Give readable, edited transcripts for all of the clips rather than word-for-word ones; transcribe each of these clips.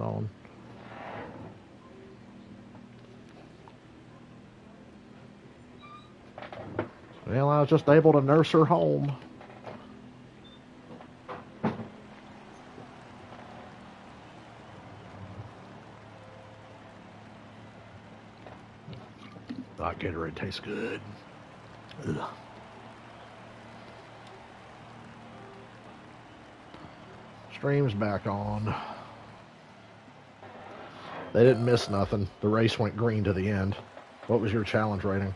on. Well, I was just able to nurse her home. That Gatorade tastes good. Ugh. Stream's back on. They didn't miss nothing. The race went green to the end. What was your challenge rating?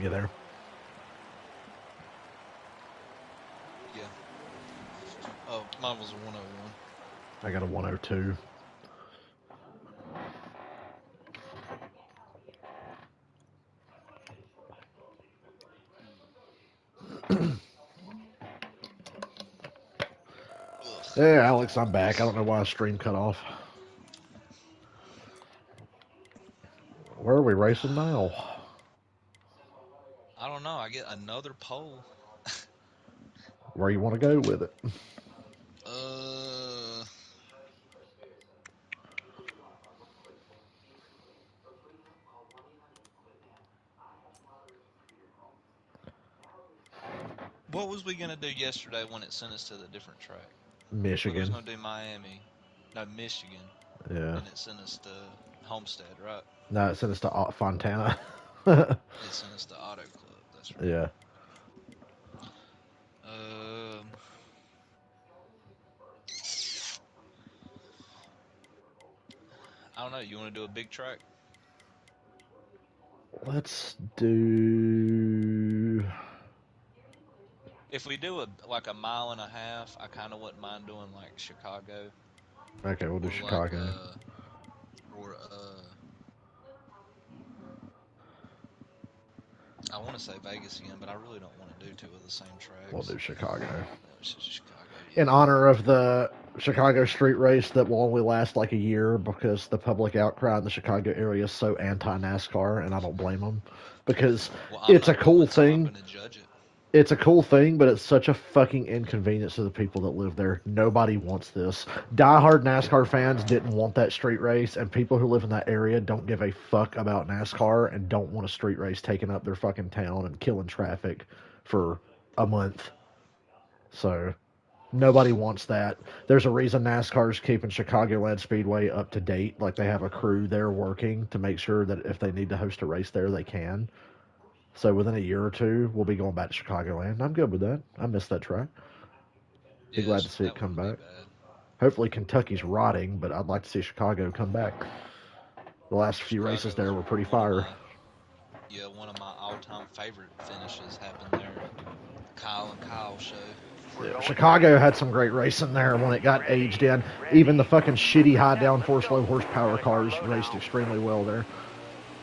You there? Yeah. Oh, mine was a 101. I got a 102. Hey, Alex, I'm back. I don't know why the stream cut off. Where are we racing now? I don't know. I get another pole. Where you want to go with it? What was we gonna do yesterday when it sent us to the different track? Michigan. We was gonna do Miami, no Michigan. Yeah. And it sent us to Homestead, right? No, it sent us to Fontana. It sent us to Auto Club. That's right. Yeah. I don't know. You want to do a big track? Let's do. If we do like a mile and a half, I kind of wouldn't mind doing like Chicago. Okay, we'll do Chicago. I want to say Vegas again, but I really don't want to do two of the same tracks. We'll do Chicago. Chicago, yeah. In honor of the Chicago street race that will only last like a year because the public outcry in the Chicago area is so anti-NASCAR, and I don't blame them because it's a cool thing. It's a cool thing, but it's such a fucking inconvenience to the people that live there. Nobody wants this. Diehard NASCAR fans didn't want that street race, and people who live in that area don't give a fuck about NASCAR and don't want a street race taking up their fucking town and killing traffic for a month. So, nobody wants that. There's a reason NASCAR's keeping Chicagoland Speedway up to date. Like, they have a crew there working to make sure that if they need to host a race there, they can. So within a year or two, we'll be going back to Chicagoland. I'm good with that. I miss that track. Be glad to see it come back. Hopefully Kentucky's rotting, but I'd like to see Chicago come back. The last few races there were pretty fire. Yeah, one of my all-time favorite finishes happened there. Kyle and Kyle show. Yeah, Chicago had some great racing there when it got aged in. Even the fucking shitty high downforce, low horsepower cars raced extremely well there.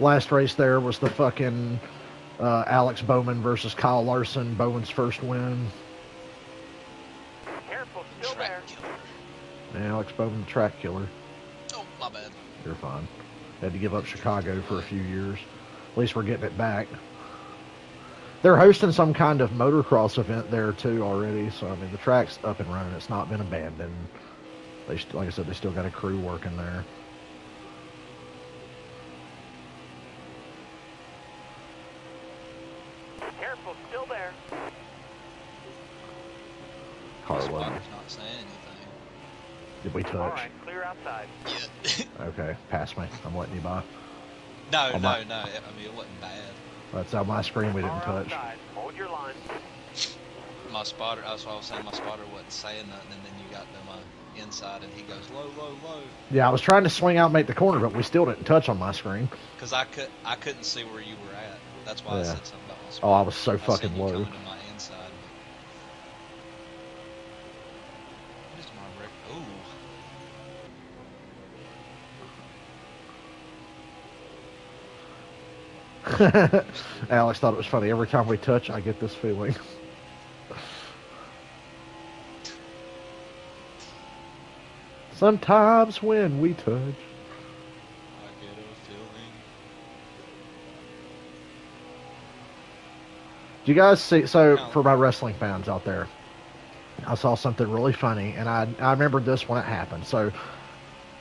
Last race there was the fucking Alex Bowman versus Kyle Larson. Bowman's first win. Careful, still there. Alex Bowman, track killer. Oh, my bad. You're fine. Had to give up Chicago for a few years. At least we're getting it back. They're hosting some kind of motocross event there too already. So I mean, the track's up and running. It's not been abandoned. They, like I said, they still got a crew working there. Careful, still there. Carlo. Not saying anything. Did we touch? All right, clear outside. Yeah. Okay, pass me. I'm letting you by. No. I mean, it wasn't bad. That's on my screen. We didn't touch. Outside. Hold your line. My spotter. That's what I was saying. My spotter wasn't saying nothing, and then you got to my inside, and he goes low, low, low. Yeah, I was trying to swing out and make the corner, but we still didn't touch on my screen. Because I couldn't see where you were at. That's why I said something about my spotter. Oh, I was so fucking low. Coming to my inside. What is my record? Alex thought it was funny. Every time we touch, I get this feeling. Sometimes when we touch. I get a feeling. Did Do you guys see? So for my wrestling fans out there, I saw something really funny, and I remembered this when it happened. So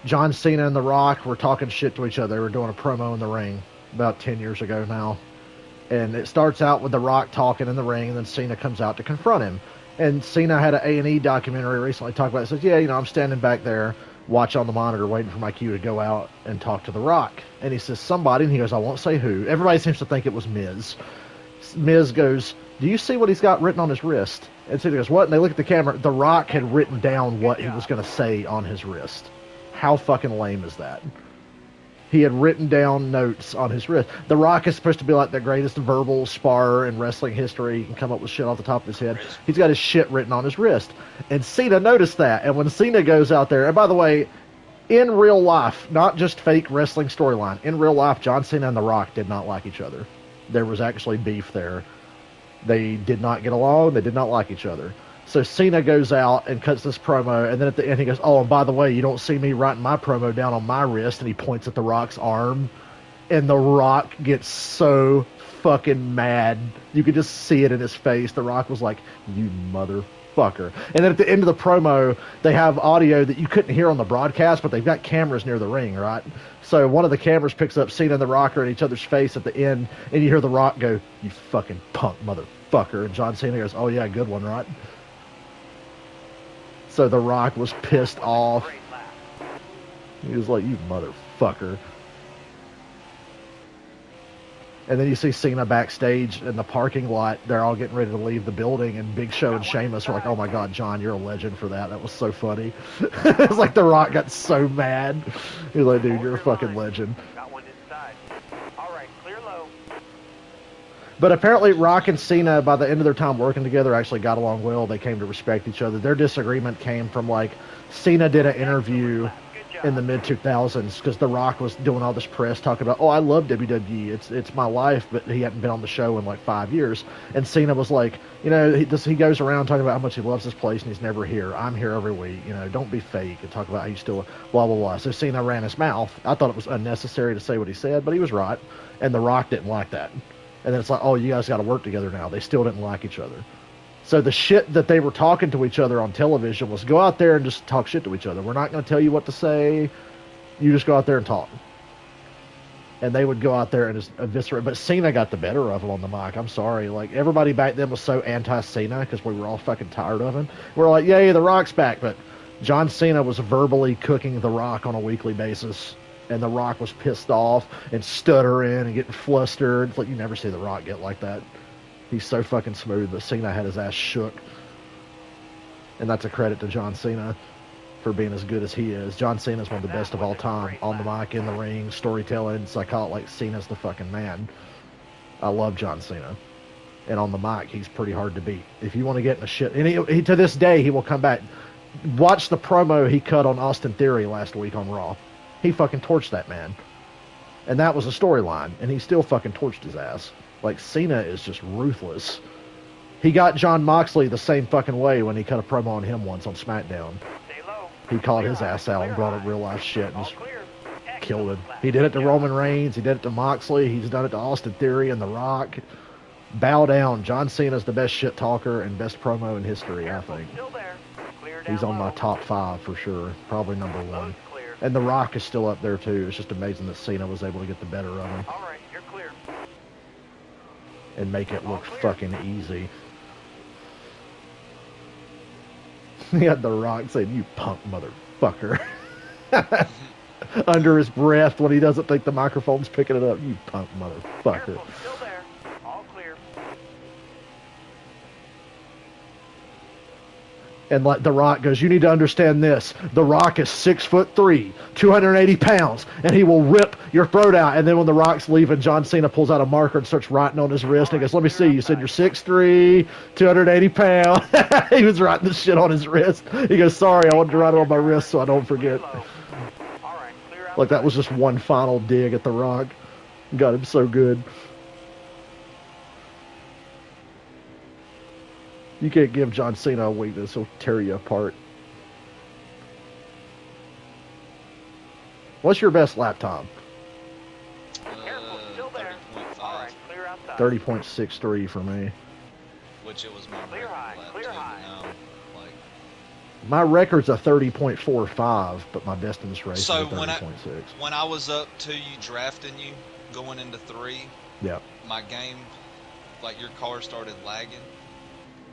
John Cena and The Rock were talking shit to each other. They were doing a promo in the ring about 10 years ago now. And it starts out with The Rock talking in the ring, and then Cena comes out to confront him. And Cena had an A&E documentary recently talking about it. It says, yeah, I'm standing back there, watch on the monitor, waiting for my cue to go out and talk to The Rock. And he says, somebody, and he goes, I won't say who. Everybody seems to think it was Miz. Miz goes, do you see what he's got written on his wrist? And Cena goes, what? And they look at the camera. The Rock had written down what he was going to say on his wrist. How fucking lame is that? He had written down notes on his wrist. The Rock is supposed to be like the greatest verbal sparrer in wrestling history. He can come up with shit off the top of his head. He's got his shit written on his wrist. And Cena noticed that. And when Cena goes out there, and by the way, in real life, not just fake wrestling storyline, in real life, John Cena and The Rock did not like each other. There was actually beef there. They did not get along. They did not like each other. So Cena goes out and cuts this promo, and then at the end he goes, oh, and by the way, you don't see me writing my promo down on my wrist, and he points at The Rock's arm, and The Rock gets so fucking mad. You could just see it in his face. The Rock was like, you motherfucker. And then at the end of the promo, they have audio that you couldn't hear on the broadcast, but they've got cameras near the ring, right? So one of the cameras picks up Cena and The Rock are in each other's face at the end, and you hear The Rock go, you fucking punk motherfucker. And John Cena goes, oh yeah, good one, right? So The Rock was pissed off. He was like, you motherfucker. And then you see Cena backstage in the parking lot. They're all getting ready to leave the building, and Big Show and Sheamus are like, oh my God, John, you're a legend for that. That was so funny. It's like The Rock got so mad. He's like, dude, you're a fucking legend. Got one inside. All right, clear low. But apparently Rock and Cena, by the end of their time working together, actually got along well. They came to respect each other. Their disagreement came from, like, Cena did an interview in the mid-2000s because The Rock was doing all this press talking about, oh, I love WWE. It's my life, but he hadn't been on the show in, like, 5 years. And Cena was like, he goes around talking about how much he loves this place and he's never here. I'm here every week. Don't be fake and talk about how you still blah, blah, blah. So Cena ran his mouth. I thought it was unnecessary to say what he said, but he was right. And The Rock didn't like that. And then it's like, oh, you guys got to work together now. They still didn't like each other. So the shit that they were talking to each other on television was go out there and just talk shit to each other. We're not going to tell you what to say. You just go out there and talk. And they would go out there and just eviscerate. But Cena got the better of him on the mic. I'm sorry. Like, everybody back then was so anti-Cena because we were all fucking tired of him. We're like, yay, The Rock's back. But John Cena was verbally cooking The Rock on a weekly basis. And The Rock was pissed off and stuttering and getting flustered. It's like, you never see The Rock get like that. He's so fucking smooth, but Cena had his ass shook. And that's a credit to John Cena for being as good as he is. John Cena's one of the best of all time. On the mic, in the ring, storytelling, psychology. Like, Cena's the fucking man. I love John Cena. And on the mic, he's pretty hard to beat. If you want to get in a shit... And he to this day, he will come back. Watch the promo he cut on Austin Theory last week on Raw. He fucking torched that man. And that was a storyline. And he still fucking torched his ass. Like, Cena is just ruthless. He got John Moxley the same fucking way when he cut a promo on him once on SmackDown. He called his ass out and brought up real life shit and just killed him. He did it to Roman Reigns. He did it to Moxley. He's done it to Austin Theory and The Rock. Bow down. John Cena's the best shit talker and best promo in history, I think. He's on my top 5 for sure. Probably number 1. And The Rock is still up there, too. It's just amazing that Cena was able to get the better of him. All right, you're clear. And make it look fucking easy. He had The Rock saying, you punk motherfucker. Under his breath when he doesn't think the microphone's picking it up. You punk motherfucker. Careful, still there. All clear. And like The Rock goes, you need to understand this. The Rock is 6'3", 280 pounds, and he will rip your throat out. And then when The Rock's leaving, John Cena pulls out a marker and starts writing on his wrist. And he goes, let me see. You said you're 6'3", 280 pounds. He was writing this shit on his wrist. He goes, sorry, I wanted to write it on my wrist so I don't forget. Like, that was just one final dig at The Rock. Got him so good. You can't give John Cena a weakness. He'll tear you apart. What's your best lap time? 30.5. 30.63 for me. which it was my Clear record high, lap clear too. But high. now, like, My record's a 30.45, but my best in this race so is a 30.6. when I was up to you drafting you going into 3, Yep. my game, like your car started lagging,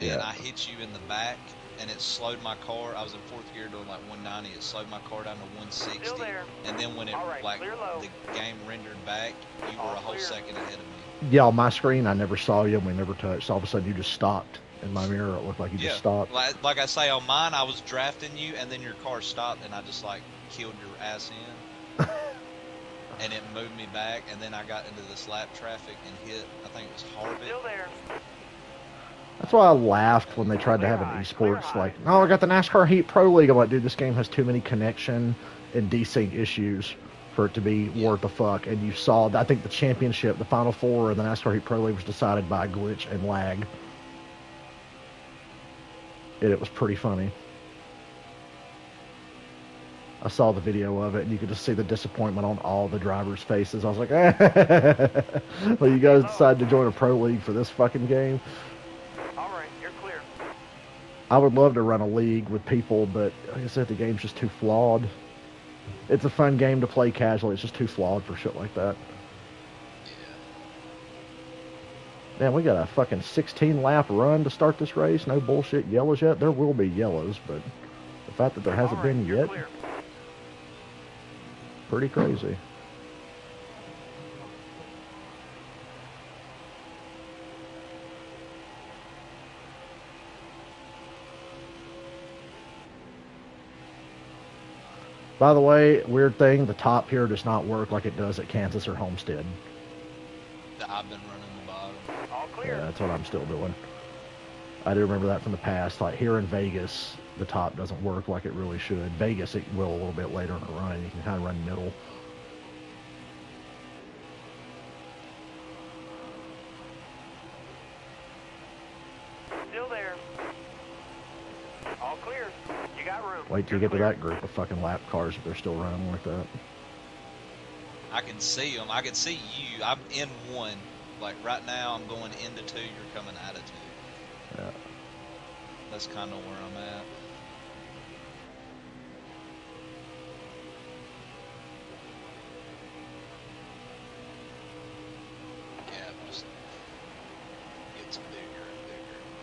and Yeah. I hit you in the back, and it slowed my car. I was in 4th gear doing like 190. It slowed my car down to 160. Still there. And then when it All right, like clear low. the game rendered back, you were All a whole clear. second ahead of me. Yeah, on my screen, I never saw you, and we never touched. All of a sudden, you just stopped. In my mirror, it looked like you just stopped. Like I say, on mine, I was drafting you, and then your car stopped, and I just like killed your ass in. And it moved me back, and then I got into this lap traffic and hit, I think it was Harvick. Still there. That's why I laughed when they tried to have an esports, like, no, I got the NASCAR Heat Pro League. I'm like, dude, this game has too many connection and desync issues for it to be worth the fuck. And you saw, I think the championship, the Final Four of the NASCAR Heat Pro League was decided by glitch and lag. And it was pretty funny. I saw the video of it, and you could just see the disappointment on all the drivers' faces. I was like, well, you guys decided to join a pro league for this fucking game? All right, you're clear. I would love to run a league with people, but like I said, the game's just too flawed. It's a fun game to play casually. It's just too flawed for shit like that. Man, we got a fucking 16-lap run to start this race. No bullshit yellows yet. There will be yellows, but the fact that there hasn't been yet, Clear. pretty crazy. By the way, weird thing, the top here does not work like it does at Kansas or Homestead. I've been running the bottom. All clear. Yeah, that's what I'm still doing. I do remember that from the past. Like here in Vegas, the top doesn't work like it really should. Vegas, it will a little bit later in the run. You can kind of run middle. Still there. All clear. You got room. Wait till you get to that group of fucking lap cars if they're still running like that. I can see them. I can see you. I'm in 1. Like right now, I'm going into 2. You're coming out of 2. Yeah. That's kind of where I'm at. Yeah, it just gets bigger and bigger and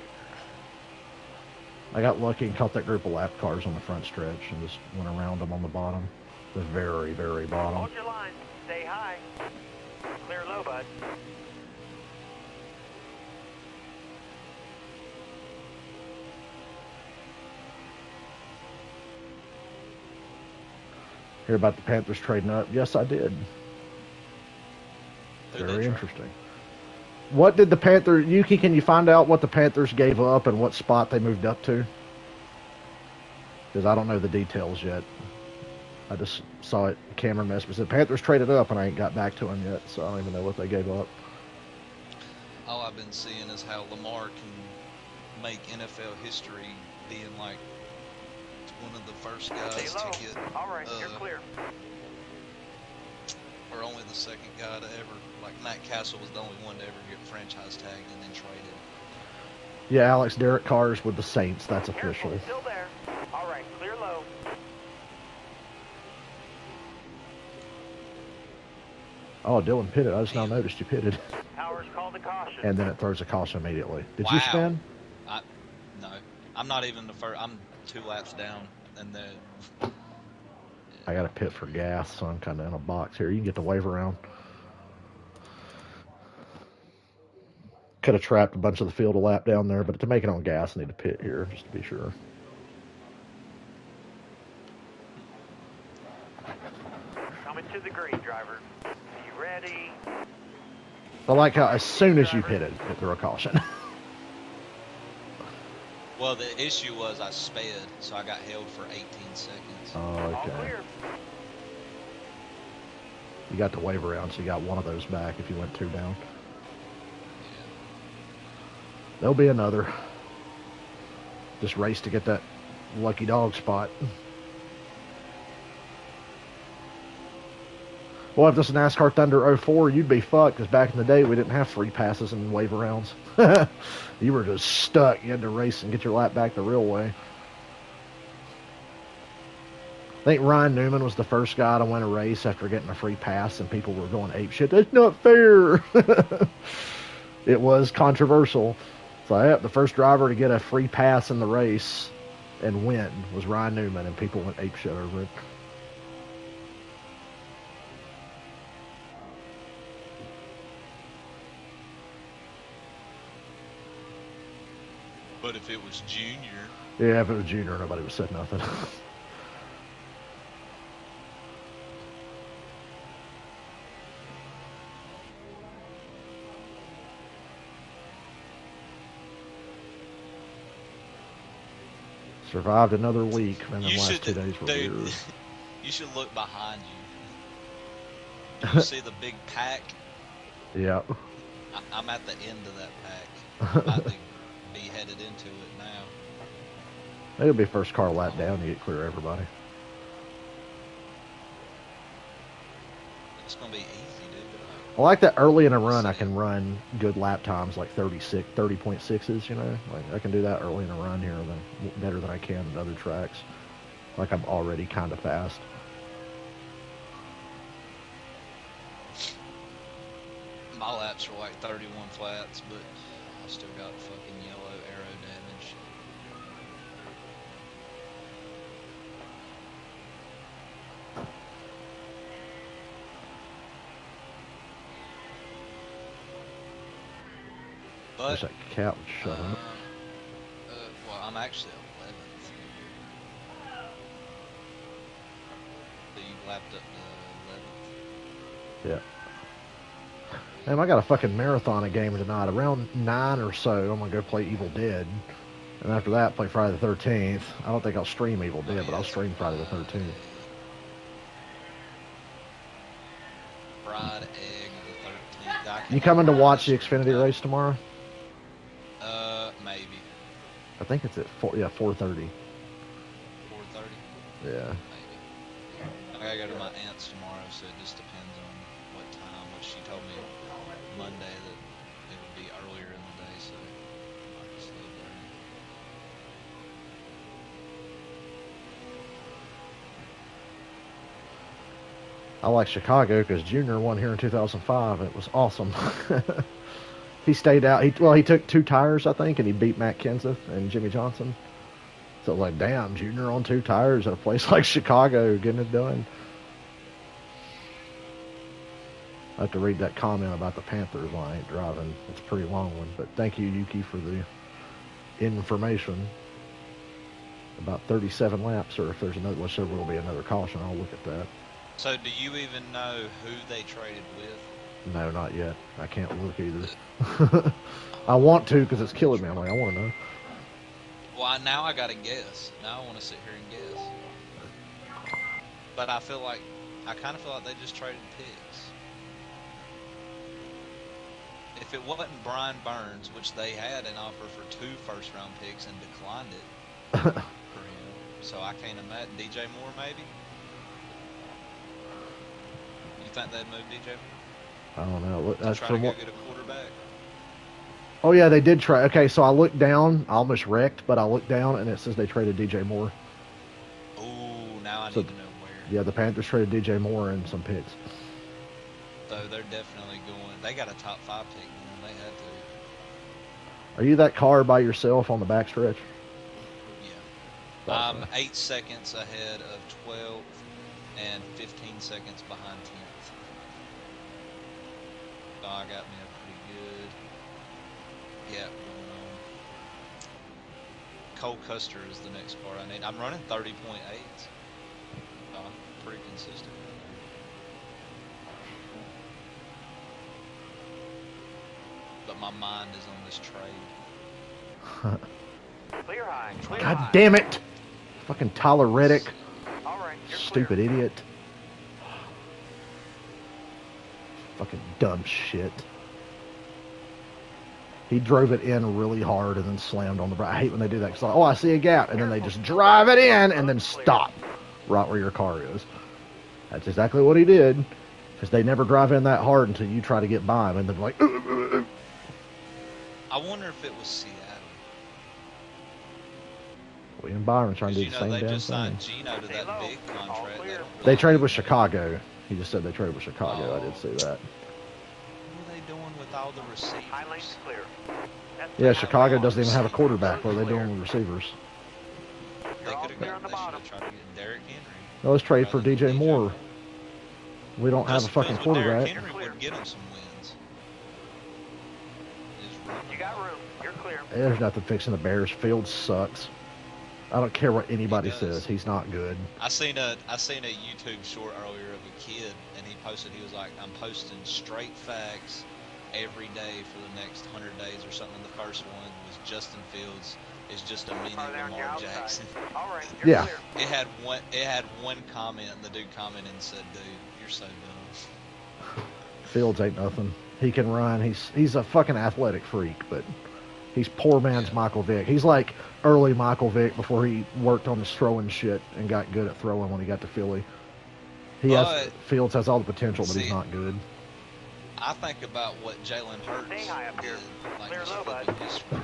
bigger. I got lucky and caught that group of lap cars on the front stretch and just went around them on the bottom. The very, very bottom. Hold your line. Stay high. Clear low, bud. Hear about the Panthers trading up? Yes, I did. Who'd Very they trade? interesting. What did the Panthers... Yuki, can you find out what the Panthers gave up and what spot they moved up to? Because I don't know the details yet. I just saw it. Cameron messaged me. Said Panthers traded up, and I ain't got back to him yet, so I don't even know what they gave up. All I've been seeing is how Lamar can make NFL history being like one of the first Stay guys low. to get, All right, you're clear. or only the second guy to ever, like Matt Castle was the only one to ever get franchise tagged and then traded. Yeah, Alex, Derek Carr's with the Saints. That's official. Careful. Still there. All right, clear low. Oh, Dylan pitted. I just now noticed you pitted. Powers called the caution. And then it throws a caution immediately. Did you spin? No, I'm not even the first. I'm 2 laps down, and then I got to pit for gas, so I'm kind of in a box here. You can get the wave around. Could have trapped a bunch of the field a lap down there, but to make it on gas, I need to pit here just to be sure. Coming to the green, driver. You ready? I like how as soon as you pitted, it threw a caution. well, the issue was I sped, so I got held for 18 seconds. Oh, All okay. clear. You got the wave around, so you got one of those back if you went 2 down. There'll be another. Just race to get that lucky dog spot. Well, if this is NASCAR Thunder 04, you'd be fucked, because back in the day, we didn't have free passes and wave arounds. You were just stuck. You had to race and get your lap back the real way. I think Ryan Newman was the first guy to win a race after getting a free pass, and people were going apeshit. That's not fair. It was controversial. So, yeah, the first driver to get a free pass in the race and win was Ryan Newman, and people went apeshit over it. But if it was Junior... Yeah, if it was Junior, nobody would have said nothing. Survived another week, and the last 2 days were weird. You should look behind you. You see the big pack? Yeah. I'm at the end of that pack. I'm about to be headed into it now. It'll be first car lap down. You get clear of everybody. It's gonna be easy, dude. I like that early in a run. I can run good lap times, like 30.6s. You know, like I can do that early in a run here, better than I can at other tracks. Like I'm already kind of fast. My laps are like 31 flats, but I still got fucking yellow arrow damage. But Wish that cat would shut up. Well, I'm actually 11th. So you lapped up to 11th. Yeah. Man, I got a fucking marathon game tonight. Around 9 or so, I'm going to go play Evil Dead. And after that, play Friday the 13th. I don't think I'll stream Evil Dead, but I'll stream Friday the 13th. Fried egg the 13th. You coming to watch the Xfinity race tomorrow? Maybe. I think it's at 4:30. 4:30? Yeah. Maybe. I gotta go to my aunt's tomorrow, so it just depends on what time. But she told me Monday that it would be earlier in the day, so I can sleep there. I like Chicago because Junior won here in 2005. It was awesome. He stayed out. He took 2 tires, I think, and he beat Matt Kenseth and Jimmy Johnson. So it was like, damn, Junior on 2 tires at a place like Chicago getting it done. I have to read that comment about the Panthers while I ain't driving. It's a pretty long one, but thank you, Yuki, for the information. About 37 laps, or if there's another, well, there will be another caution. I'll look at that. So do you even know who they traded with? No, not yet. I can't look either. I want to because it's killing me. I'm like, I want to know. Well, now I gotta guess. Now I want to sit here and guess. But I kind of feel like they just traded picks. If it wasn't Brian Burns, which they had an offer for 2 first-round picks and declined it for him, so I can't imagine. DJ Moore, maybe? You think they'd move DJ Moore? I don't know. That's try from to go what? get a quarterback. Oh yeah, they did try. Okay, so I looked down. I almost wrecked, but I looked down and it says they traded DJ Moore. Ooh, now I need to know where. Yeah, the Panthers traded DJ Moore and some picks. So they're definitely going. They got a top 5 pick, man. They had to. Are you that car by yourself on the backstretch? Yeah. I'm 8 seconds ahead of 12th and 15 seconds behind 10th. So I got me a pretty good gap going on. Cole Custer is the next car I need. I'm running 30.8. So I'm pretty consistent. But my mind is on this trade. Clear high. Clear God high. damn it! Fucking Tyler Reddick. All right, you're Stupid clear. idiot. Fucking dumb shit. He drove it in really hard and then slammed on the brake. I hate when they do that. Cause like, oh, I see a gap. And then they just drive it in and then stop right where your car is. That's exactly what he did. Because they never drive in that hard until you try to get by them, and they're like, I wonder if it was Seattle. William Byron trying to do the same They damn just signed thing. Gino to that big contract. They traded with Chicago. He just said they traded with Chicago. Oh. I did see that. What are they doing with all the receivers? High lane's clear. Yeah, Chicago doesn't even have a quarterback. What are they doing with receivers? They could have got. They should have tried to get Derrick Henry. No, let's trade for DJ Moore. We don't have a fucking quarterback. Derrick Henry would get him some wins. You got room. You're clear. There's nothing fixing the Bears. Field sucks. I don't care what anybody says. He's not good. I seen a YouTube short earlier of a kid, and he posted. He was like, "I'm posting straight facts every day for the next 100 days or something." The first one was Justin Fields is just a mini Lamar Jackson. All right, Yeah. clear. It had one comment, and the dude commented and said, "Dude, you're so dumb." Fields ain't nothing. He can run. He's a fucking athletic freak, but he's poor man's Michael Vick. He's like early Michael Vick before he worked on his throwing shit and got good at throwing when he got to Philly. Fields has all the potential, but he's not good. I think about what Jalen Hurts Stay high up here. did, like Clear just low, flipping bud. his screen.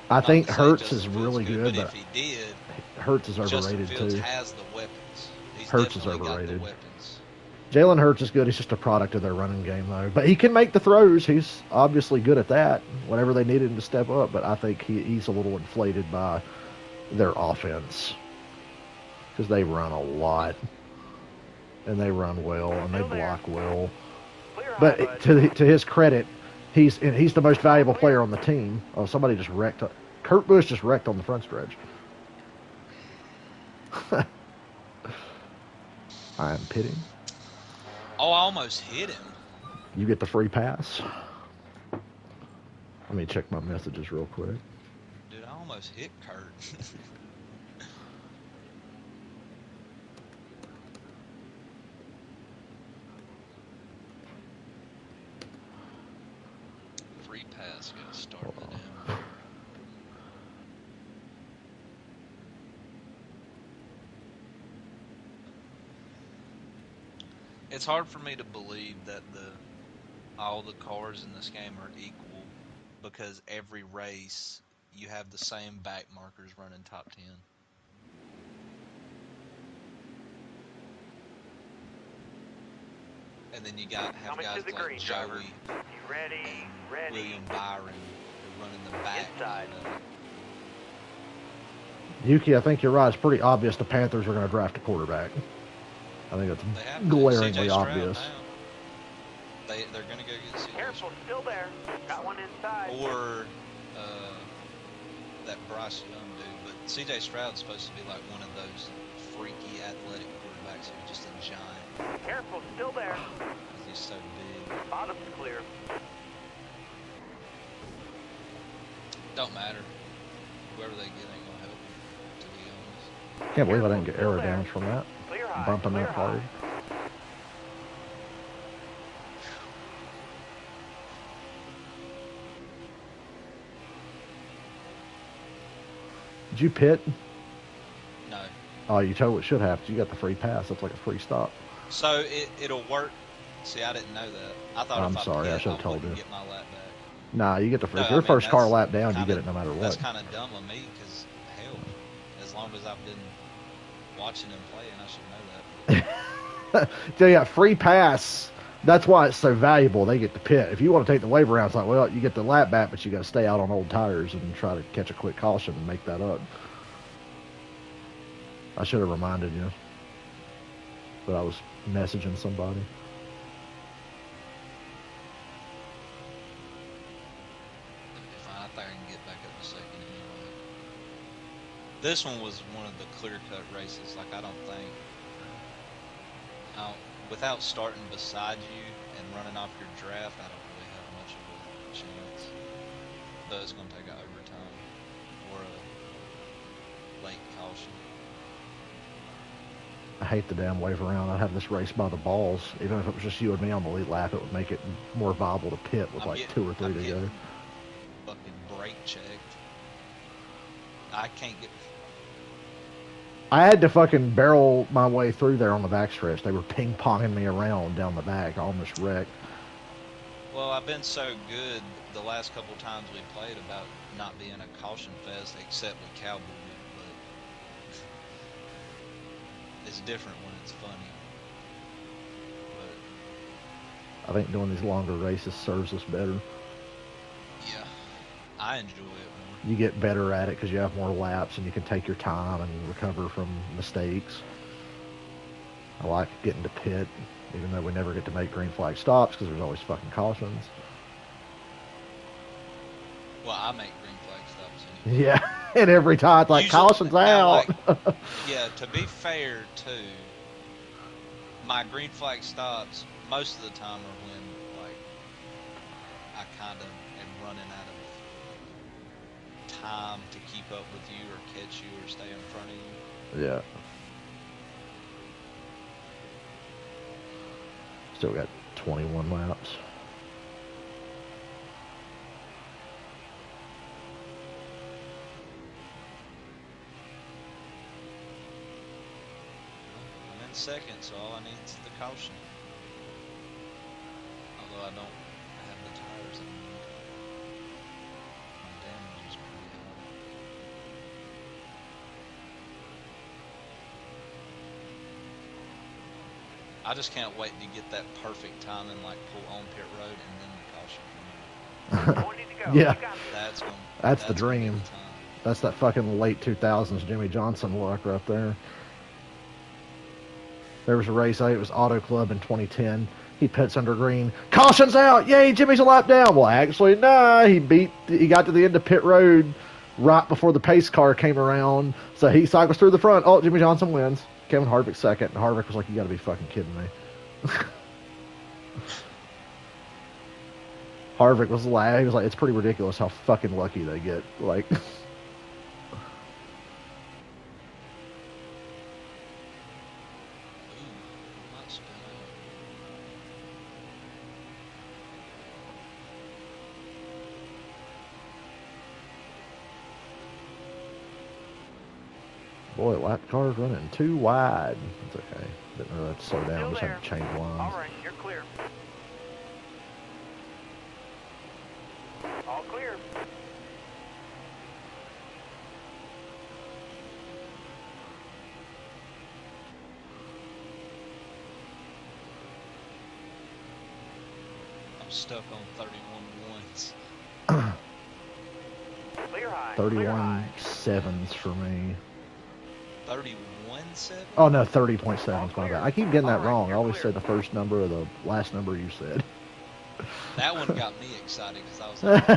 I Not think to say Hurts Justin is Fields really good, but but if he did, Hurts is Justin overrated Fields too. has the weapons. He's Hurts is definitely overrated. got the weapons. Jalen Hurts is good. He's just a product of their running game, though. But he can make the throws. He's obviously good at that whenever they needed him to step up. But I think he's a little inflated by their offense because they run a lot. And they run well, and they block well. But to his credit, he's the most valuable player on the team. Oh, somebody just wrecked. Kurt Busch just wrecked on the front stretch. I am pitting. Oh, I almost hit him. You get the free pass. Let me check my messages real quick. Dude, I almost hit Kurt. Free pass got started with him. It's hard for me to believe that all the cars in this game are equal because every race you have the same back markers running top 10. And then you have guys like Joey and William Byron who run in the back. Yuki, I think you're right. It's pretty obvious the Panthers are going to draft a quarterback. I think it's glaringly obvious. They're going to go get CJ Careful, still there. Got one inside. Or that Bryce Young dude. But CJ Stroud's supposed to be like one of those freaky athletic quarterbacks who's just a giant. Careful, still there. He's so big. Bottom's clear. Don't matter. Whoever they get ain't going to help him, to be honest. Can't believe I didn't get arrow damage from that. Clear high. Bumping that hard. Did you pit? No. Oh, you totally should have. You got the free pass. That's like a free stop. So it'll work. See, I didn't know that. I thought I'm if sorry, I should have told you. Get my lap back. Nah, you get the free. No, if your first car lap down, you get it no matter what. That's kind of dumb of me because, hell, as long as I've been watching him play, and I should know that. So yeah, free pass. That's why it's so valuable. They get the pit. If you want to take the wave around, it's like, well, you get the lap back, but you got to stay out on old tires and try to catch a quick caution and make that up. I should have reminded you, but I was messaging somebody. I think I can get back up a second anyway. This one was one of the clear-cut races. Like, I don't think, without starting beside you and running off your draft, I don't really have much of a chance. But it's going to take an overtime or a late caution. I hate the damn wave around. I'd have this race by the balls. Even if it was just you and me on the lead lap, it would make it more viable to pit with like 2 or 3 to go. Fucking brake checked. I can't get. I had to fucking barrel my way through there on the backstretch. They were ping-ponging me around down the back. I almost wrecked. Well, I've been so good the last couple times we played about not being a caution fest, except with Cowboy. But it's different when it's funny. But I think doing these longer races serves us better. Yeah, I enjoy it more. You get better at it because you have more laps and you can take your time and recover from mistakes. I like getting to pit, even though we never get to make green flag stops because there's always fucking cautions. Well, I make green flag stops anyway. Yeah, and every time it's like, caution's out. Like, yeah, to be fair, too, my green flag stops most of the time are when, like, I kind of am running out of time to keep up with you or catch you or stay in front of you. Yeah. Still got 21 laps. I'm in second, so all I need is the caution. Although I don't have the tires I need. My damage is pretty high. I just can't wait to get that perfect time and like pull on pit road and then the caution come out. Yeah. That's the dream. That's that fucking late 2000s Jimmy Johnson look right there. There was a race, it was Auto Club in 2010. He pits under green. Caution's out! Yay, Jimmy's a lap down. Well, actually, nah. He got to the end of pit road right before the pace car came around. So he cycles through the front. Oh, Jimmy Johnson wins. Kevin Harvick second. And Harvick was like, you gotta be fucking kidding me. Harvick was like, it's pretty ridiculous how fucking lucky they get. Like... Boy, lap car's running too wide. It's okay. Didn't really have to slow down. Just have to change lines. All right, you're clear. All clear. I'm stuck on 31 ones. Clear high. 31 sevens for me. 31.7? Oh no, 30.7 my bad. I keep getting that wrong. I always say the first number or the last number you said. That one got me excited because I was like,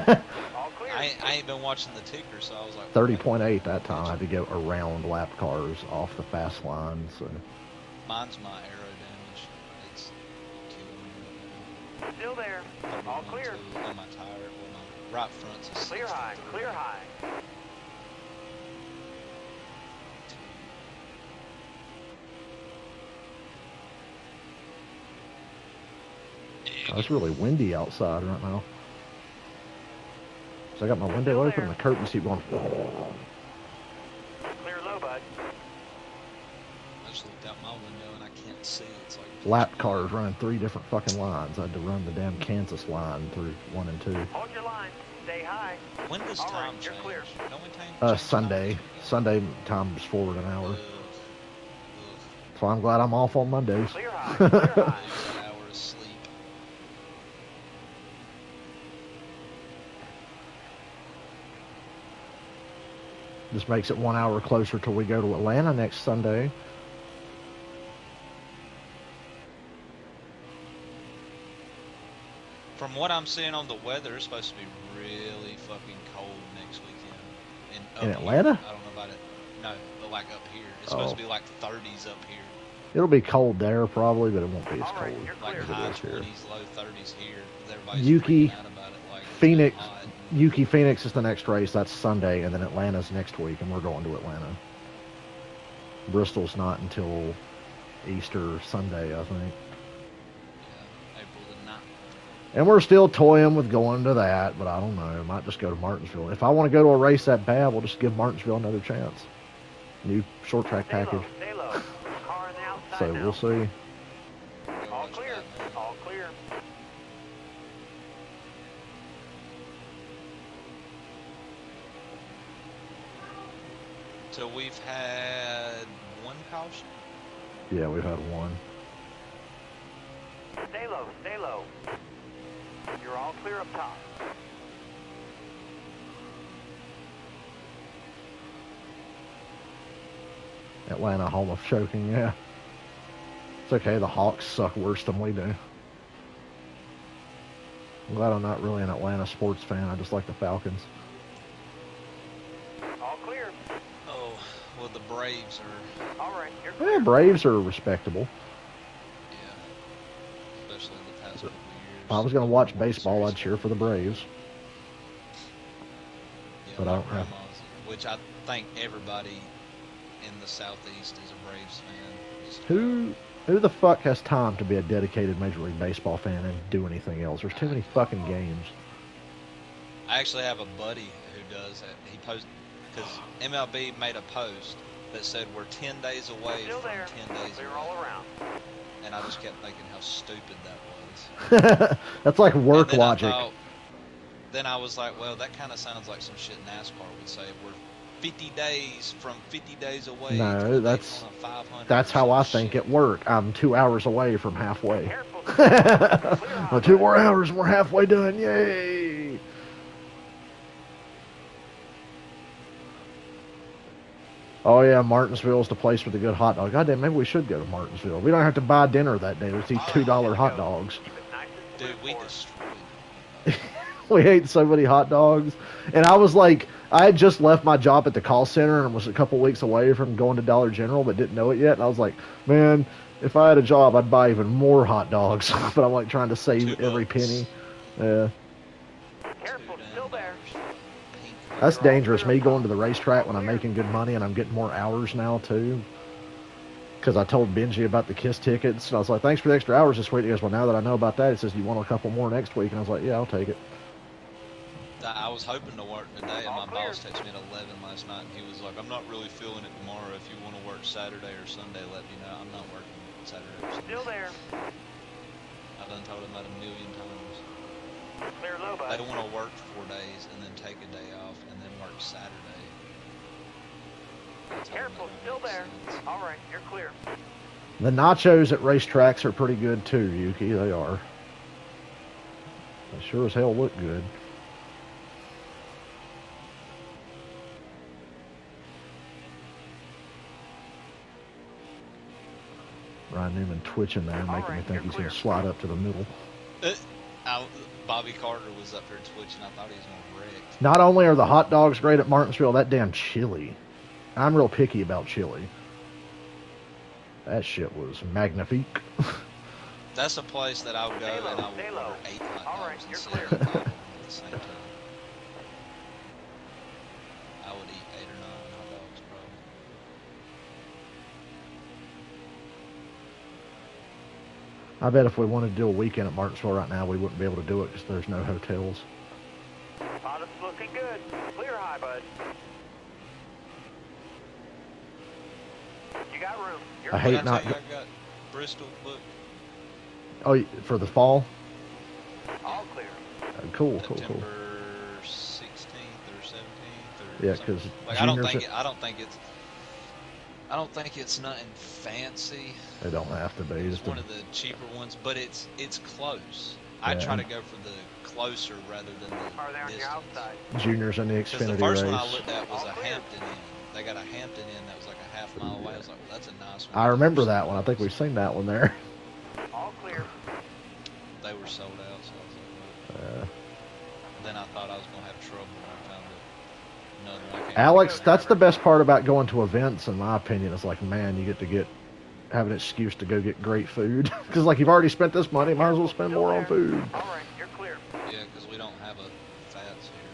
All clear. I ain't been watching the ticker, so I was like 30.8 that time. I had to go around lap cars off the fast line. So mine's my aero damage. It's killing me. Still there. All clear. On my tire, well, my right front's a Clear high. 63. Clear high. oh, it's really windy outside right now. So I got my window open and the curtains keep going. Clear low, bud. I just looked out my window and I can't see. It's like Lap cars running 3 different fucking lines. I had to run the damn Kansas line through 1 and 2. Hold your line. Stay high. When does All time right, you're change? clear. Don't we change Sunday. times? Sunday time's forward an hour. Ugh. So I'm glad I'm off on Mondays. Clear high. Clear high. An hour of sleep. Just makes it 1 hour closer till we go to Atlanta next Sunday. From what I'm seeing on the weather, it's supposed to be really fucking cold next weekend. In Up Atlanta? Here. I don't know about it. No, but like up here. It's supposed to be like 30s up here. It'll be cold there probably, but it won't be as All right, cold you're Like clear. as it high is here. 20s, low 30s here. Everybody's Yuki, freaking out about it. Like, it's Phoenix, hot. Yuki Phoenix is the next race. That's Sunday, and then Atlanta's next week, and we're going to Atlanta. Bristol's not until Easter Sunday, I think. Yeah, April the 9th. And we're still toying with going to that, but I don't know. Might just go to Martinsville. If I want to go to a race that bad, we'll just give Martinsville another chance. New short track package. Stay low. Car on the outside So now. we'll see. All clear. All clear. So we've had one caution. Yeah, we've had one. Stay low. Stay low. You're all clear up top. Atlanta, home of choking, yeah. It's okay, the Hawks suck worse than we do. I'm glad I'm not really an Atlanta sports fan. I just like the Falcons. All clear. Oh, well, the Braves are, All right. You're clear. Yeah, Braves are respectable. yeah, especially the past couple of years. If I was going to watch World baseball, Series. I'd cheer for the Braves. Yeah, but my I don't have- grandma's, which I think everybody in the Southeast is a Braves fan. Just- Who the fuck has time to be a dedicated Major League Baseball fan and do anything else? There's too many fucking games. I actually have a buddy who does that. He posted, because MLB made a post that said we're 10 days away Still from there. 10 days Clear away. all around. And I just kept thinking how stupid that was. That's like work And then logic. Then I was like, well, that kind of sounds like some shit NASCAR would say. We're 50 days away. No, to the that's- Daytona 500 That's or how some I think shit. at work. I'm 2 hours away from halfway. Careful. Clear Well, 2 more hours and we're halfway done. Yay! Oh yeah, Martinsville's the place with the good hot dog. Goddamn, maybe we should go to Martinsville. We don't have to buy dinner that day. Let's eat $2 hot dogs. Keep it nice and Dude, we smooth. destroyed. We ate so many hot dogs, and I was like, I had just left my job at the call center and was a couple weeks away from going to Dollar General, but didn't know it yet. And I was like, man, if I had a job, I'd buy even more hot dogs. But I'm like trying to save every $2. penny. Yeah. Careful. Still there. That's dangerous, me going to the racetrack when I'm making good money and I'm getting more hours now, too. Because I told Benji about the KISS tickets, and I was like, thanks for the extra hours this week. He goes, well, now that I know about that, it says, you want a couple more next week? And I was like, yeah, I'll take it. I was hoping to work today, and All my clear. boss texted me at 11 last night, and he was like, I'm not really feeling it tomorrow. If you want to work Saturday or Sunday, let me know. I'm not working Saturday or Sunday. Still there. I've done told him that a million times. Clear low, They bud. want to work 4 days and then take a day off and then work Saturday. I told them Careful. that Still don't make there. sense. All right. You're clear. The nachos at racetracks are pretty good, too, Yuki. They are. They sure as hell look good. Ryan Newman twitching there, making me right, think you're he's going clear. to slide up to the middle. Bobby Carter was up there twitching. I thought he was going to wreck. Not only are the hot dogs great at Martinsville, that damn chili. I'm real picky about chili. That shit was magnifique. That's a place that I would go Stay low, and I stay would low. order 8 hot All right, dogs you're instead of clear. 5 of them at the same time. I would eat 8 or 9 hot dogs, probably. I bet if we wanted to do a weekend at Martinsville right now, we wouldn't be able to do it because there's no hotels. Bottom's looking good. Clear high, bud. You got room. You're I clear. hate Did I not tell you I got Bristol booked Oh, for the fall? All clear. Cool. September 16th or 17th or Yeah, something. 'cause like I don't think it's nothing fancy. They don't have to be. It's Just one of the cheaper ones, but it's close. I Yeah. try to go for the closer rather than the Are they on your distance. outside? juniors in the Because the Xfinity first race. one I looked at was All a clear. Hampton Inn. They got a Hampton Inn that was like a half mile away. I was like, well, that's a nice one. I remember that one. I think we've seen that one there. All clear. They were sold out, so I was like, well. Then I thought I was going to have trouble when I found another. I can't Alex, remember. that's the best part about going to events, in my opinion. Is like, man, you get to have an excuse to go get great food. Because like you've already spent this money, might as well spend Still more on there. food. All right. You're clear. Yeah, because we don't have a Fats here.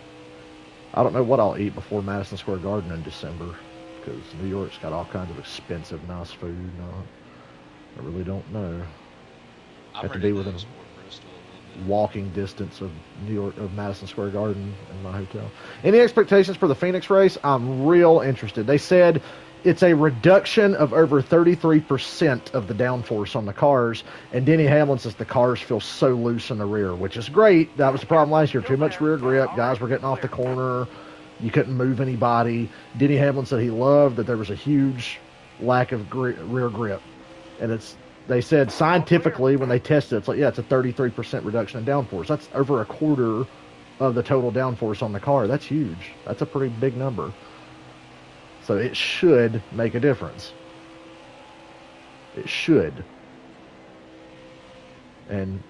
I don't know what I'll eat before Madison Square Garden in December, because New York's got all kinds of expensive, nice food. I really don't know. I'm Have to ready be within explore Bristol a little bit. walking distance of Madison Square Garden in my hotel. Any expectations for the Phoenix race? I'm real interested. They said it's a reduction of over 33% of the downforce on the cars. And Denny Hamlin says the cars feel so loose in the rear, which is great. That was the problem last year. Too much rear grip. Guys were getting off the corner. You couldn't move anybody. Denny Hamlin said he loved that there was a huge lack of rear grip. And they said scientifically when they tested it, it's like, yeah, it's a 33% reduction in downforce. That's over a quarter of the total downforce on the car. That's huge. That's a pretty big number. So it should make a difference. It should. And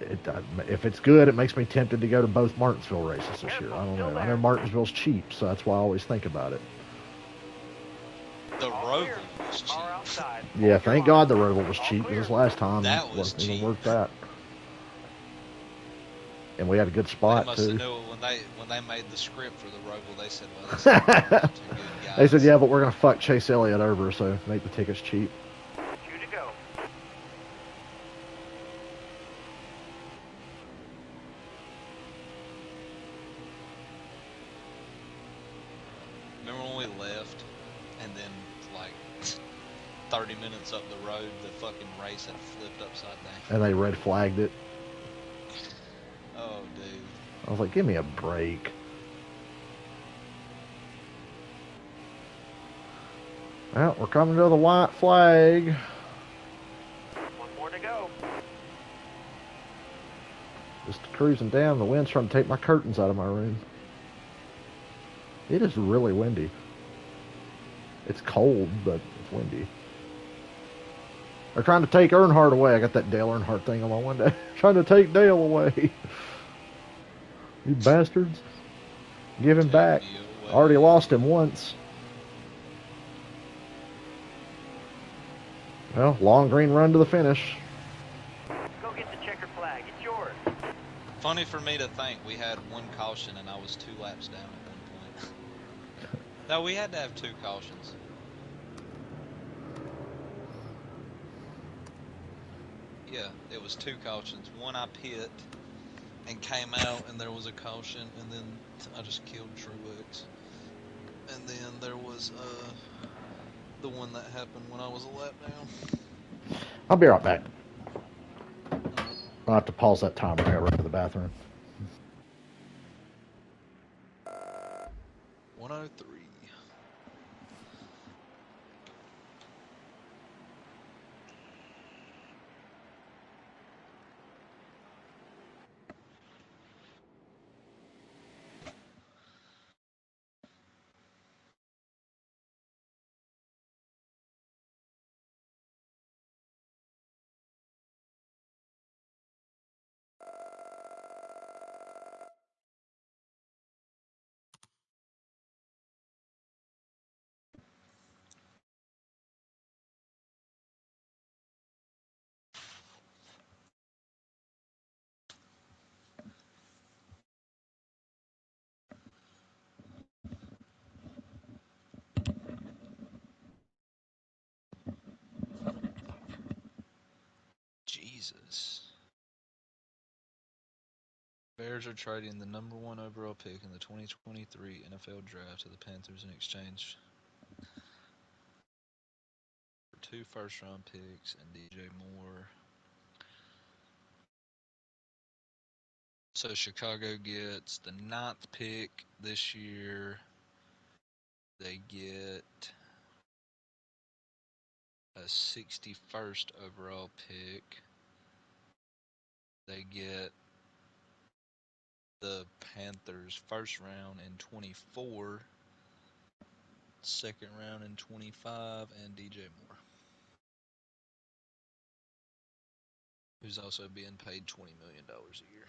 if it's good, it makes me tempted to go to both Martinsville races this year. I don't know. I know Martinsville's cheap, so that's why I always think about it. The Roval was cheap. Yeah, thank God the Roval was cheap because last time that was wasn't even cheap. worth that. And we had a good spot they must too. Have known when they made the script for the Roval, they said, well, this is too good, guys. They said, yeah, but we're gonna fuck Chase Elliott over, so make the tickets cheap. Two to go. Remember when we left, and then like 30 minutes up the road, the fucking race had flipped upside down. And they red flagged it. Oh, dude. I was like, give me a break. Well, we're coming to the white flag. One more to go. Just cruising down. The wind's trying to take my curtains out of my room. It is really windy. It's cold, but it's windy. They're trying to take Earnhardt away. I got that Dale Earnhardt thing on my window. Trying to take Dale away. You bastards. Give him back. Already lost him once. Well, long green run to the finish. Go get the checkered flag. It's yours. Funny for me to think we had one caution and I was 2 laps down at one point. No, we had to have 2 cautions. Yeah, it was 2 cautions. One I pit and came out and there was a caution, and then I just killed Truex. And then there was the one that happened when I was a lap down. I'll be right back. I'll have to pause that timer. I gotta run to the bathroom. 103. Jesus. Bears are trading the number 1 overall pick in the 2023 NFL Draft to the Panthers in exchange for 2 first-round picks and DJ Moore. So Chicago gets the 9th pick this year. They get a 61st overall pick. They get the Panthers first round in 24, second round in 25, and DJ Moore, who's also being paid $20 million a year.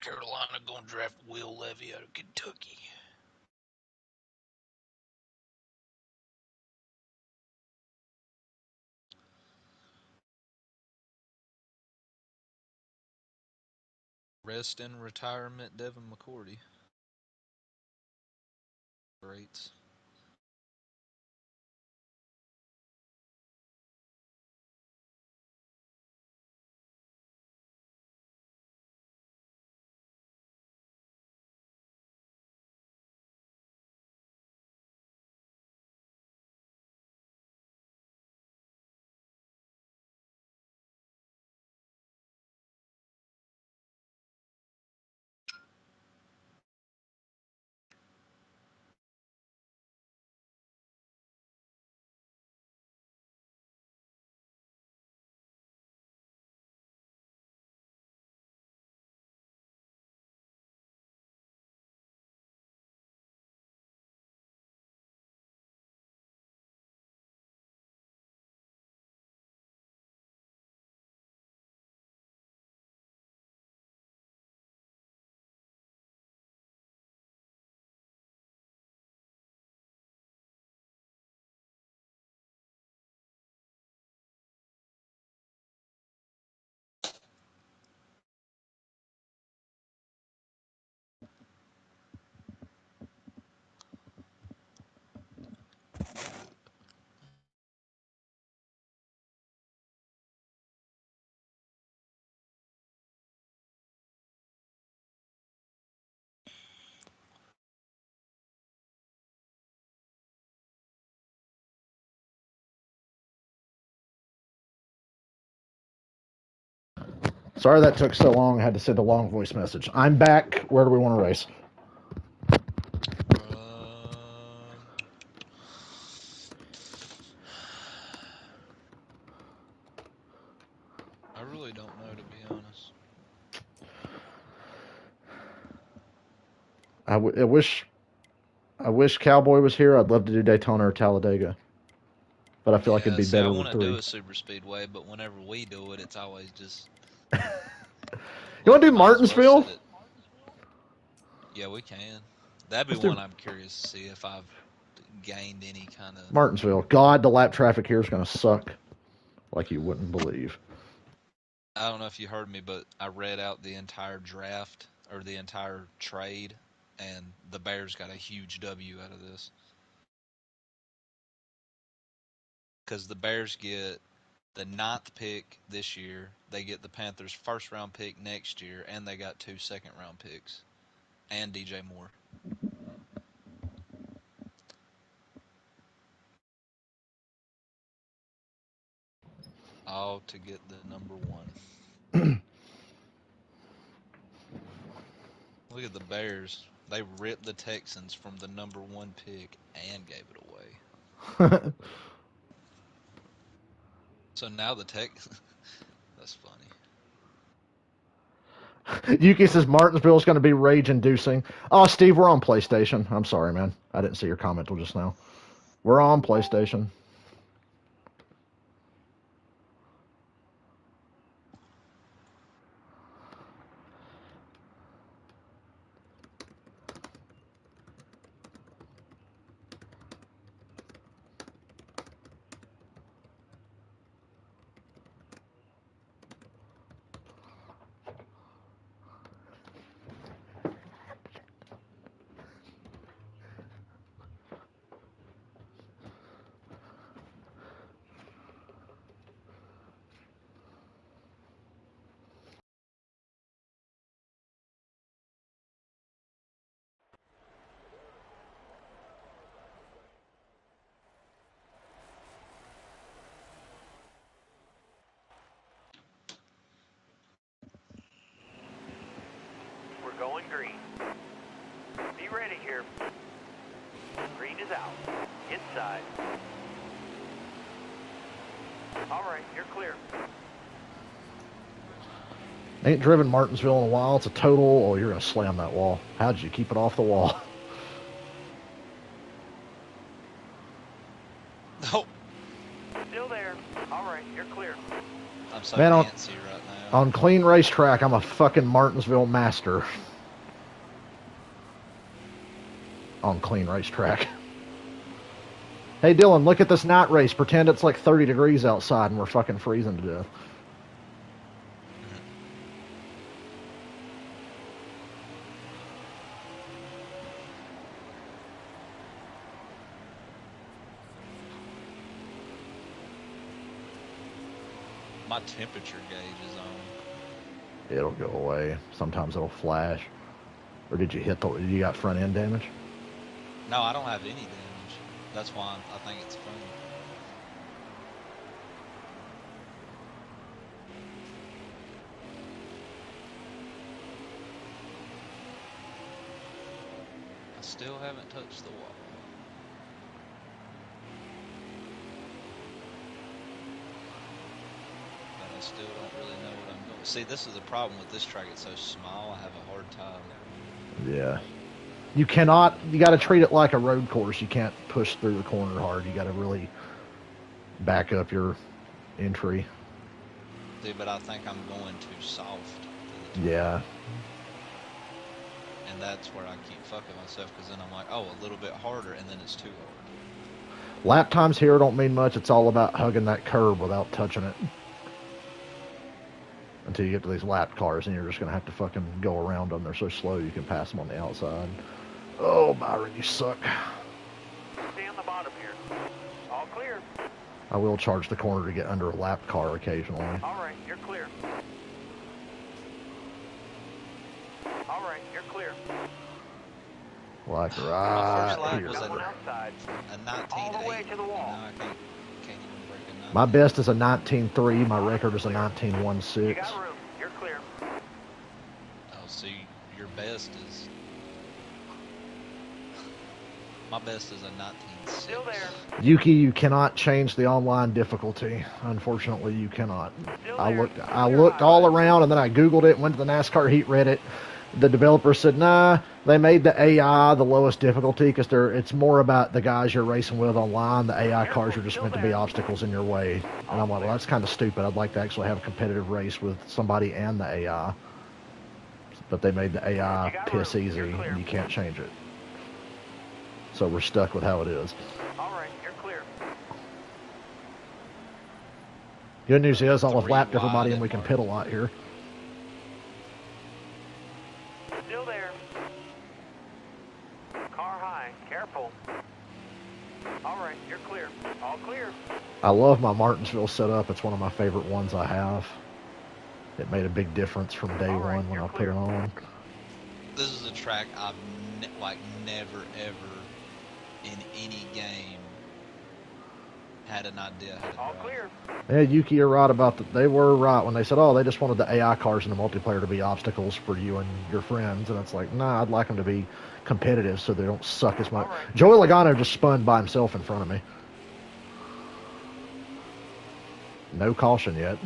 Carolina gonna draft Will Levy out of Kentucky. Rest in retirement, Devin McCourty. Great. Sorry that took so long. I had to send a long voice message. I'm back. Where do we want to race? I really don't know, to be honest. I wish Cowboy was here. I'd love to do Daytona or Talladega, but I feel like it'd be better I with want to 3. do a super speedway, but whenever we do it, it's always just. You want to do Martinsville? Well, yeah, we can. That'd be Let's do one I'm curious to see if I've gained any kind of. Martinsville. God, the lap traffic here is going to suck like you wouldn't believe. I don't know if you heard me, but I read out the entire draft or the entire trade, and the Bears got a huge W out of this. Because the Bears get the 9th pick this year, they get the Panthers' first-round pick next year, and they got 2 second-round picks, and DJ Moore. All to get the number 1. Look at the Bears. They ripped the Texans from the number 1 pick and gave it away. So now the that's funny. Yuki says Martinsville is going to be rage-inducing. Oh, Steve, we're on PlayStation. I'm sorry, man. I didn't see your comment till just now. We're on PlayStation. We're going green. Be ready here. Green is out. Inside. All right, you're clear. Ain't driven Martinsville in a while. It's a total. Oh, you're going to slam that wall. How did you keep it off the wall? Oh. Still there. All right, you're clear. I'm so Man, antsy right now. On clean racetrack, I'm a fucking Martinsville master. On clean racetrack. Hey, Dylan, look at this night race. Pretend it's like 30 degrees outside and we're fucking freezing to death. My temperature gauge is on. It'll go away. Sometimes it'll flash. Or did you you got front end damage? No, I don't have any damage. That's why I think it's funny. I still haven't touched the wall. But I still don't really know what I'm doing. See, this is the problem with this track. It's so small, I have a hard time. Yeah. You got to treat it like a road course. You can't push through the corner hard. You got to really back up your entry. Dude, but I think I'm going too soft. Yeah. And that's where I keep fucking myself, because then I'm like, oh, a little bit harder, and then it's too hard. Lap times here don't mean much. It's all about hugging that curb without touching it. Until you get to these lap cars, and you're just going to have to fucking go around them. They're so slow you can pass them on the outside. Oh, Byron, you suck. Stay on the bottom here. All clear. I will charge the corner to get under a lap car occasionally. All right, you're clear. All right, you're clear. Like My right first lap here. was Outside. a 19.8. All the way to the wall. I can't even break a 19. My best is a 19.3. My record is a 19.16. You got room. You're clear. best is a 19.6. Still there. Yuki, you cannot change the online difficulty. Unfortunately, you cannot. Still I there. looked all around, and then I Googled it, went to the NASCAR Heat Reddit. The developer said, nah, they made the AI the lowest difficulty because it's more about the guys you're racing with online. The AI cars are just meant to be obstacles in your way. And I'm like, well, that's kind of stupid. I'd like to actually have a competitive race with somebody and the AI. But they made the AI piss easy, and you can't change it. So we're stuck with how it is. All right, you're clear. Good news is I'll have 3 lapped everybody wide and we can pit a lot here. Still there. Car high. Careful. All right, you're clear. All clear. I love my Martinsville setup. It's one of my favorite ones I have. It made a big difference from day one when I put it on. This is a track I've never ever in any game had an idea how to All drive. clear. Yeah, Yuki, you're right about that. They were right when they said, oh, they just wanted the AI cars in the multiplayer to be obstacles for you and your friends. And it's like, nah, I'd like them to be competitive so they don't suck as much. Right. Joey Logano just spun by himself in front of me. No caution yet.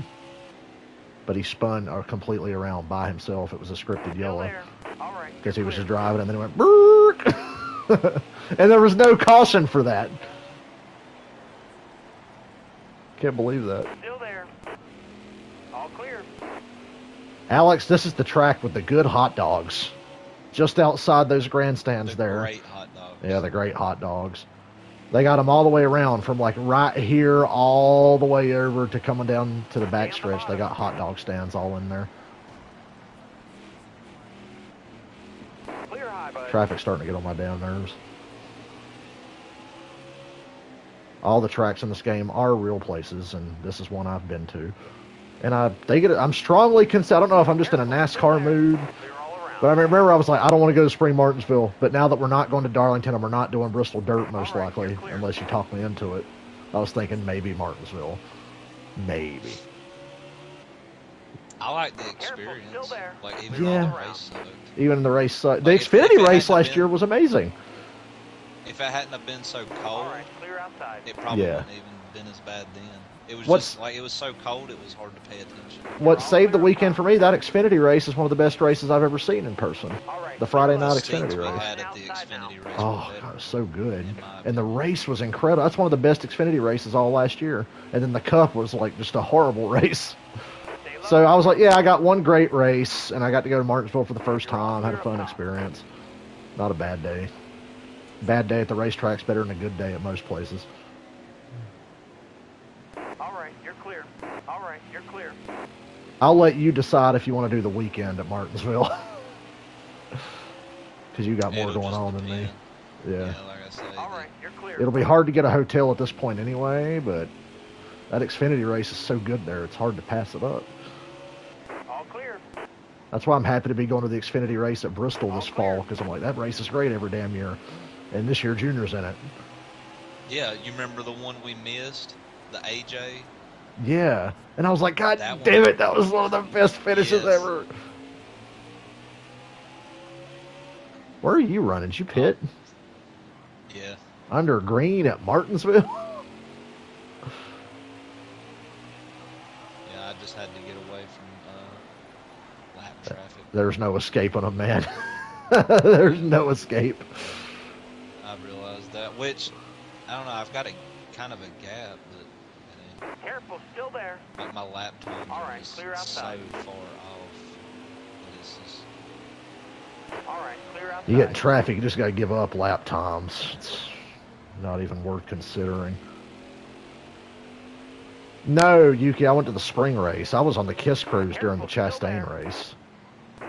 But he spun completely around by himself. It was a scripted Still yellow. there. All right. Because he was just driving and then it went brrrk. And there was no caution for that. Can't believe that. Still there. All clear. Alex, this is the track with the good hot dogs. Just outside those grandstands The there. great hot dogs. Yeah, the great hot dogs. They got them all the way around from like right here all the way over to coming down to the backstretch. They got hot dog stands all in there. Clear high, bud. Traffic's starting to get on my damn nerves. All the tracks in this game are real places, and this is one I've been to. And I'm strongly considered. I don't know if I'm just in a NASCAR mood, Clear all around. but I remember I was like, I don't want to go to Spring Martinsville. But now that we're not going to Darlington and we're not doing Bristol Dirt, most likely, unless you talk me into it, I was thinking maybe Martinsville. Maybe. I like the Careful, experience. still there. Like even Yeah. though the race sucked. Even the race, the Like, if Xfinity it race hadn't last been- year was amazing. If it hadn't have been so All cold, right, clear outside. it probably Yeah. wouldn't even been as bad then. It was What's- just like it was so cold it was hard to pay attention. What saved the weekend for me, that Xfinity race is one of the best races I've ever seen in person. All right. The Friday The night seats Xfinity we race. had at the Xfinity race Oh, were better. God, it was so good. in my And the opinion. race was incredible. That's one of the best Xfinity races all last year. And then the Cup was like just a horrible race. Stay low. So I was like, yeah, I got one great race, and I got to go to Martinsville for the first time. Had a fun experience. Not a bad day. Bad day at the racetrack's better than a good day at most places. All right, you're clear. All right, you're clear. I'll let you decide if you want to do the weekend at Martinsville. Because you got more It'll going just on than me. depend. Yeah. Like I said, All right, you're clear. It'll be hard to get a hotel at this point anyway, but that Xfinity race is so good there, it's hard to pass it up. All clear. That's why I'm happy to be going to the Xfinity race at Bristol this fall, because I'm like, that race is great every damn year. And this year, Junior's in it. Yeah, you remember the one we missed, the AJ? Yeah. And I was like, God That damn one- it, that was one of the best finishes Yes. ever. Where are you running? Did you pit? Yeah. Under green at Martinsville? Yeah, I just had to get away from lap traffic. There's no escaping them, man. There's no escape. I realized that, which, I don't know, I've got a kind of a gap, but Careful, still there. like my lap times All are right, just clear so outside. far off. That it's just, All right, clear outside. You get in traffic, you just got to give up lap times. It's not even worth considering. No, Yuki, I went to the spring race. I was on the Kiss Cruise during the Chastain race.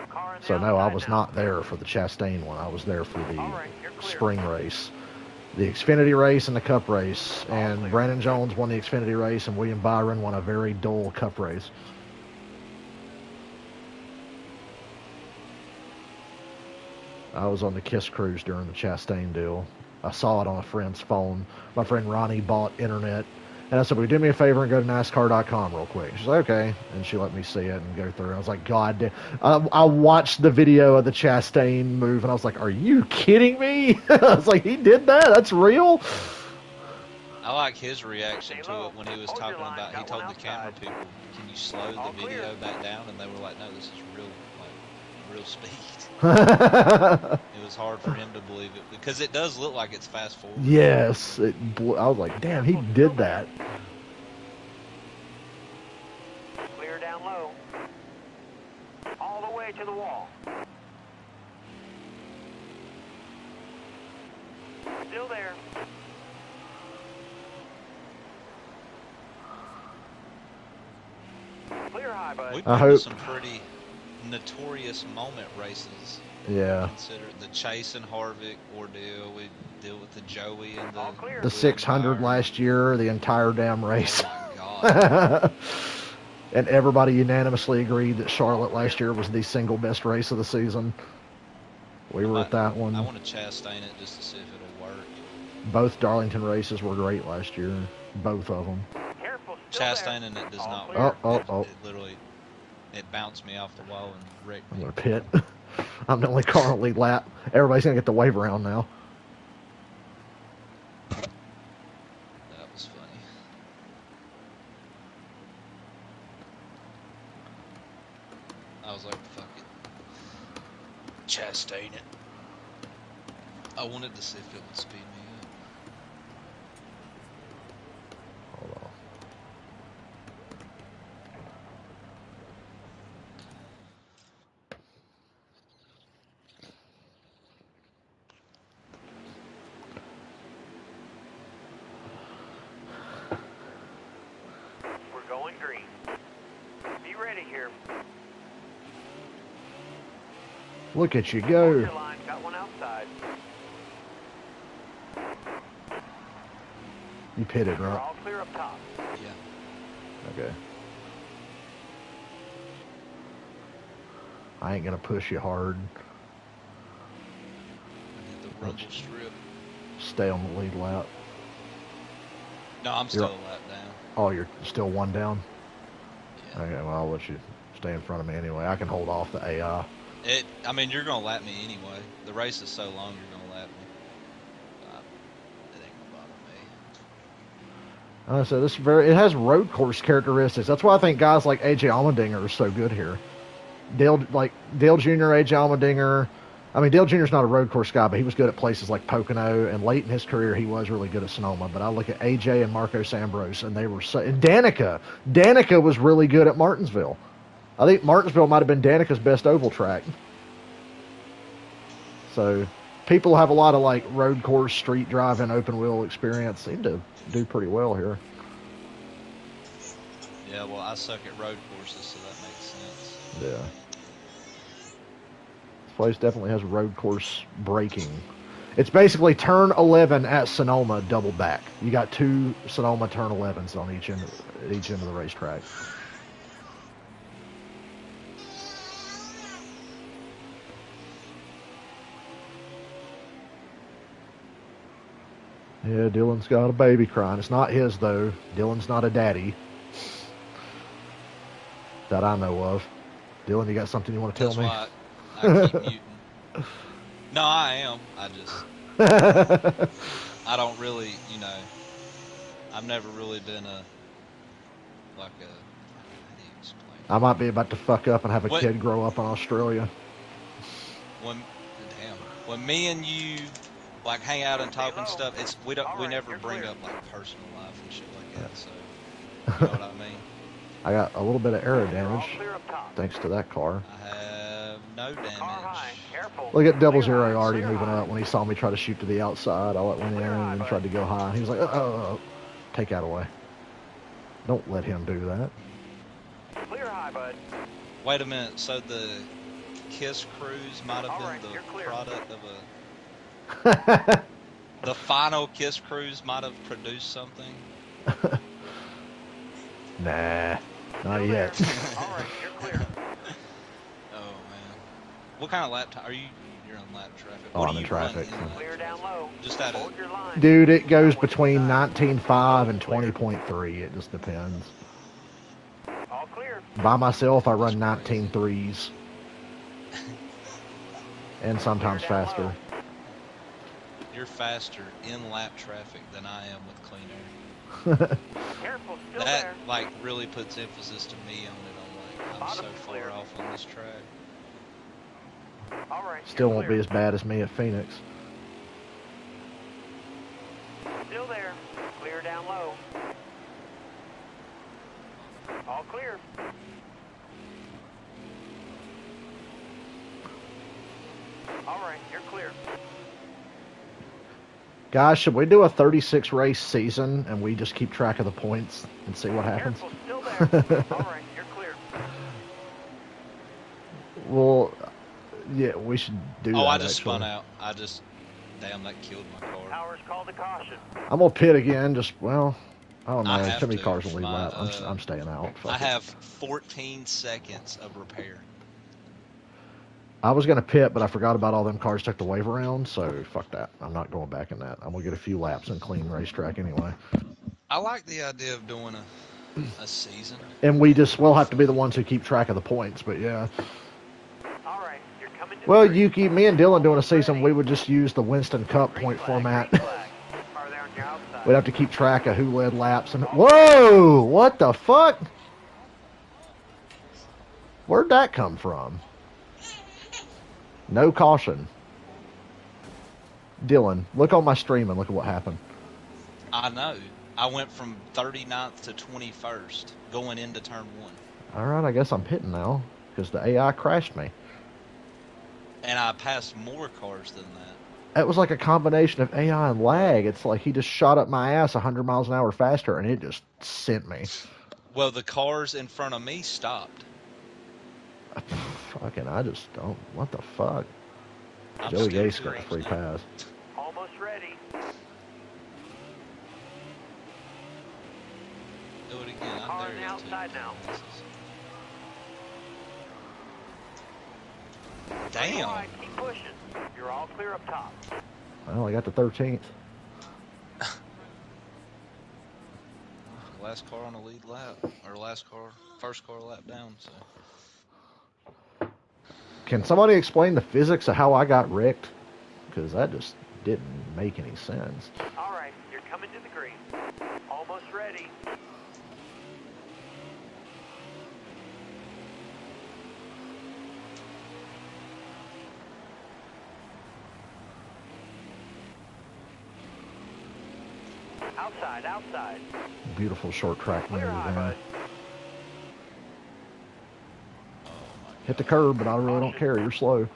Car on the So no, I outside was now. not there for the Chastain one. I was there for the All right, you're clear. spring race. The Xfinity race and the Cup race. And Brandon Jones won the Xfinity race, and William Byron won a very dull Cup race. I was on the Kiss Cruise during the Chastain deal. I saw it on a friend's phone. My friend Ronnie bought internet And I said, "Will you do me a favor and go to NASCAR.com real quick?" She's like, "Okay," and she let me see it and go through. I was like, "God damn!" I watched the video of the Chastain move, and I was like, "Are you kidding me?" I was like, "He did that? That's real." I like his reaction to it when he was talking about. He told the camera people, "Can you slow the video back down?" And they were like, "No, this is real, like real speed." It was hard for him to believe it because it does look like it's fast forward. Yes, I was like, "Damn, he did that." Clear down low. All the way to the wall. Still there. Clear high, bud. We've I been to hope. some pretty notorious moment races. Yeah. Consider the Chase and Harvick ordeal. We deal with the Joey and All clear. The 600 last year, the entire damn race. Oh my God. And everybody unanimously agreed that Charlotte last year was the single best race of the season. We were at that one. I want to Chastain it just to see if it'll work. Both Darlington races were great last year. Both of them. Careful. Chastaining it does not clear. work. It literally, it bounced me off the wall and wrecked I'm me. going to pit. I'm the only car on the lead lap. Everybody's going to get the wave around now. That was funny. I was like, fuck it. Chastain it. I wanted to see if it would speed me up. Hold on. We're going green. Be ready here. Look at you Hold go. your line. Got one outside. You pitted, We're right? all clear up top. Yeah. Okay. I ain't going to push you hard. I did the rumble strip. Stay on the lead lap. No, I'm still a lap down. Oh, you're still one down? Yeah. Okay, well, I'll let you stay in front of me anyway. I can hold off the AI. I mean, you're gonna lap me anyway. The race is so long, you're gonna lap me. It ain't gonna bother me. So this it has road course characteristics. That's why I think guys like AJ Allmendinger are so good here. Dale Jr., AJ Allmendinger. I mean, Dale Jr.'s not a road course guy, but he was good at places like Pocono, and late in his career, he was really good at Sonoma. But I look at AJ and Marcos Ambrose, and they were and Danica. Danica was really good at Martinsville. I think Martinsville might have been Danica's best oval track. So people have a lot of like road course, street driving, open wheel experience. Seem to do pretty well here. Yeah, well, I suck at road courses, so that makes sense. Yeah. This place definitely has road course braking. It's basically turn 11 at Sonoma double back. You got two Sonoma turn 11s on each end of the racetrack. Yeah, Dylan's got a baby crying. It's not his, though. Dylan's not a daddy. That I know of. Dylan, you got something you want to tell That's me? why I keep muting. No, I am. I just... I don't really, I've never really been how do you explain? I might be about to fuck up and have a What? kid grow up in Australia. When me and you like hang out and talk and stuff, we never bring up like personal life and shit like that. So you know what I mean? I got a little bit of aero damage thanks to that car. I have no damage. Look at Double Zero already moving up. When he saw me try to shoot to the outside, I went in and tried to go high. He was like, oh, take that away. Don't let him do that. Clear high, bud. Wait a minute. So the Kiss Cruise might have been the product of a... The final Kiss Cruise might have produced something? Nah, not yet. All right, you're clear. Oh, man. What kind of lap time? Are you You're on lap traffic. Oh, What I'm do in you traffic. run in lap Clear down traffic? low. Just out of Hold your line. Dude, it goes between 19.5 and 20.3. It just depends. All clear. By myself, I run That's crazy. 19.3s. And sometimes Clear down faster. low. You're faster in lap traffic than I am with clean air. Careful, still That there. like really puts emphasis to me on it. I'm like, I'm so Bottom's far clear. off on this track. All right. Still you're won't be clear. as bad as me at Phoenix. Still there. Clear down low. All clear. All right, you're clear. Guys, should we do a 36 race season and we just keep track of the points and see what happens? Careful, still there. All right, you're clear. Well, yeah, we should do that. Oh, I just actually. spun out. Damn, that killed my car. Power's called to caution. I'm gonna pit again. Well, I don't know. I There's have too many to. cars in the lead My, lap. I'm staying out. Fuck I it. have 14 seconds of repair. I was gonna pit, but I forgot about all them cars took the wave around. So fuck that. I'm not going back in that. I'm gonna get a few laps in clean racetrack anyway. I like the idea of doing a season. And we'll have to be the ones who keep track of the points. But yeah. All right, you're coming to Well, the green. Yuki, me and Dylan doing a season, we would just use the Winston Cup point Green format. flag. Are there on your outside? We'd have to keep track of who led laps. And whoa, what the fuck? Where'd that come from? No caution. Dylan, look on my stream and look at what happened. I know. I went from 39th to 21st going into turn 1. All right, I guess I'm pitting now because the AI crashed me. And I passed more cars than that. It was like a combination of AI and lag. It's like he just shot up my ass 100 miles an hour faster, and it just sent me. Well, the cars in front of me stopped. Fucking, I just don't. What the fuck? I'm Joey still Gase got a green free now. pass. Almost ready. Do it again. I'm Car there on the outside now. All Damn. right, keep pushing. You're all clear up top. Well, I got the 13th. Last car on the lead lap, or first car lap down. So Can somebody explain the physics of how I got wrecked? Because that just didn't make any sense. All right, you're coming to the green. Almost ready. Outside, outside. Beautiful short track Clear maneuver high, there. bud. Hit the curb, but I really don't care. You're slow.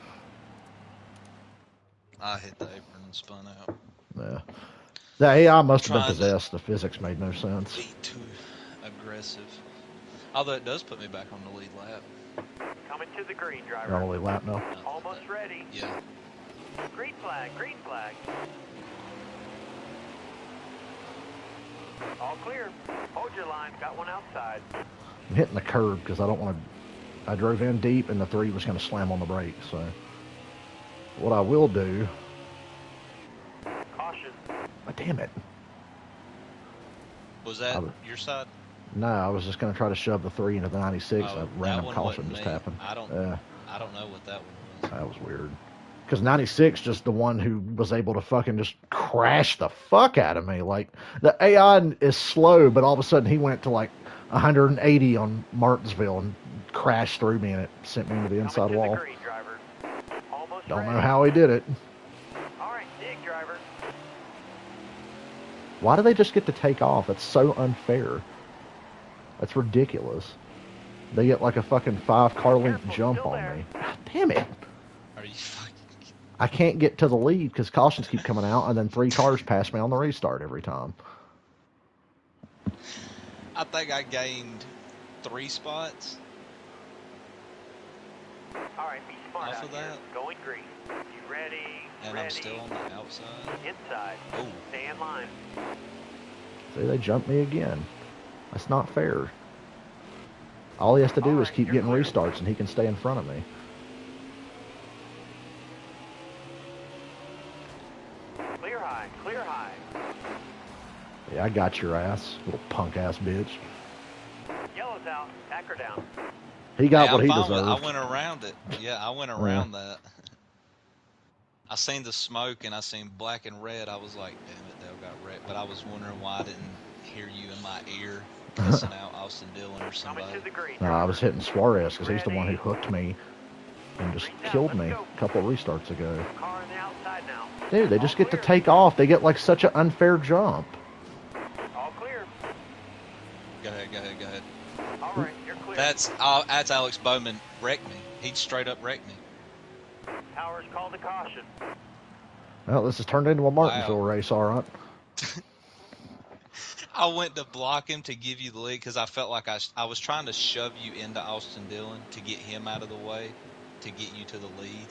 I hit the apron and spun out. Yeah. The AI must have been Trying to- possessed. The physics made no sense. Be too aggressive. Although it does put me back on the lead lap. Coming to the green, You're driver. on the lead lap now. Almost ready. Yeah. Green flag, green flag. All clear. Hold your line. Got one outside. I'm hitting the curb because I don't want to. I drove in deep and the 3 was going to slam on the brake. So what I will do. Caution. Oh, damn it. Was that your side? No, I was just going to try to shove the 3 into the 96. Oh, A that random one caution wasn't just me. happened. I don't know what that one was. That was weird. Because 96 just the one who was able to fucking just crash the fuck out of me. Like, the AI is slow, but all of a sudden he went to like 180 on Martinsville and crashed through me, and it sent me into the inside Coming to wall. the green, driver. Almost Don't ready. know how he did it. All right, dig, driver. Why do they just get to take off? That's so unfair. That's ridiculous. They get like a fucking 5-car length Careful, jump still on there. me. Damn it. Are you fucking... I can't get to the lead because cautions keep coming out, and then 3 cars pass me on the restart every time. I think I gained 3 spots. All right, be smart Off out of here. that? Going green. You ready? And ready. I'm still on the outside. Inside. Oh, Stay in line. See, they jumped me again. That's not fair. All he has to do is Alright, keep you're getting clear. restarts, and he can stay in front of me. Yeah, I got your ass, little punk ass bitch. Yellow's out. Back her down. He got Hey, what I'm he fine with it. deserved. I went around it. Yeah, I went around that. I seen the smoke and I seen black and red. I was like, damn it, Dale got wrecked. But I was wondering why I didn't hear you in my ear cussing out Austin Dillon or Coming somebody. to the green. I was hitting Suarez because he's the one who Ready. hooked me and just Green's out, killed let's me go. a couple of restarts ago. Car on the outside now. Dude, they just All get to clear. take off. They get like such an unfair jump. All clear. Go ahead, go ahead, go ahead. All right, you're clear. That's Alex Bowman wrecked me. He straight up wrecked me. Towers called a caution. Well, this has turned into a Martinsville race, all right. I went to block him to give you the lead because I felt like I was trying to shove you into Austin Dillon to get him out of the way to get you to the lead.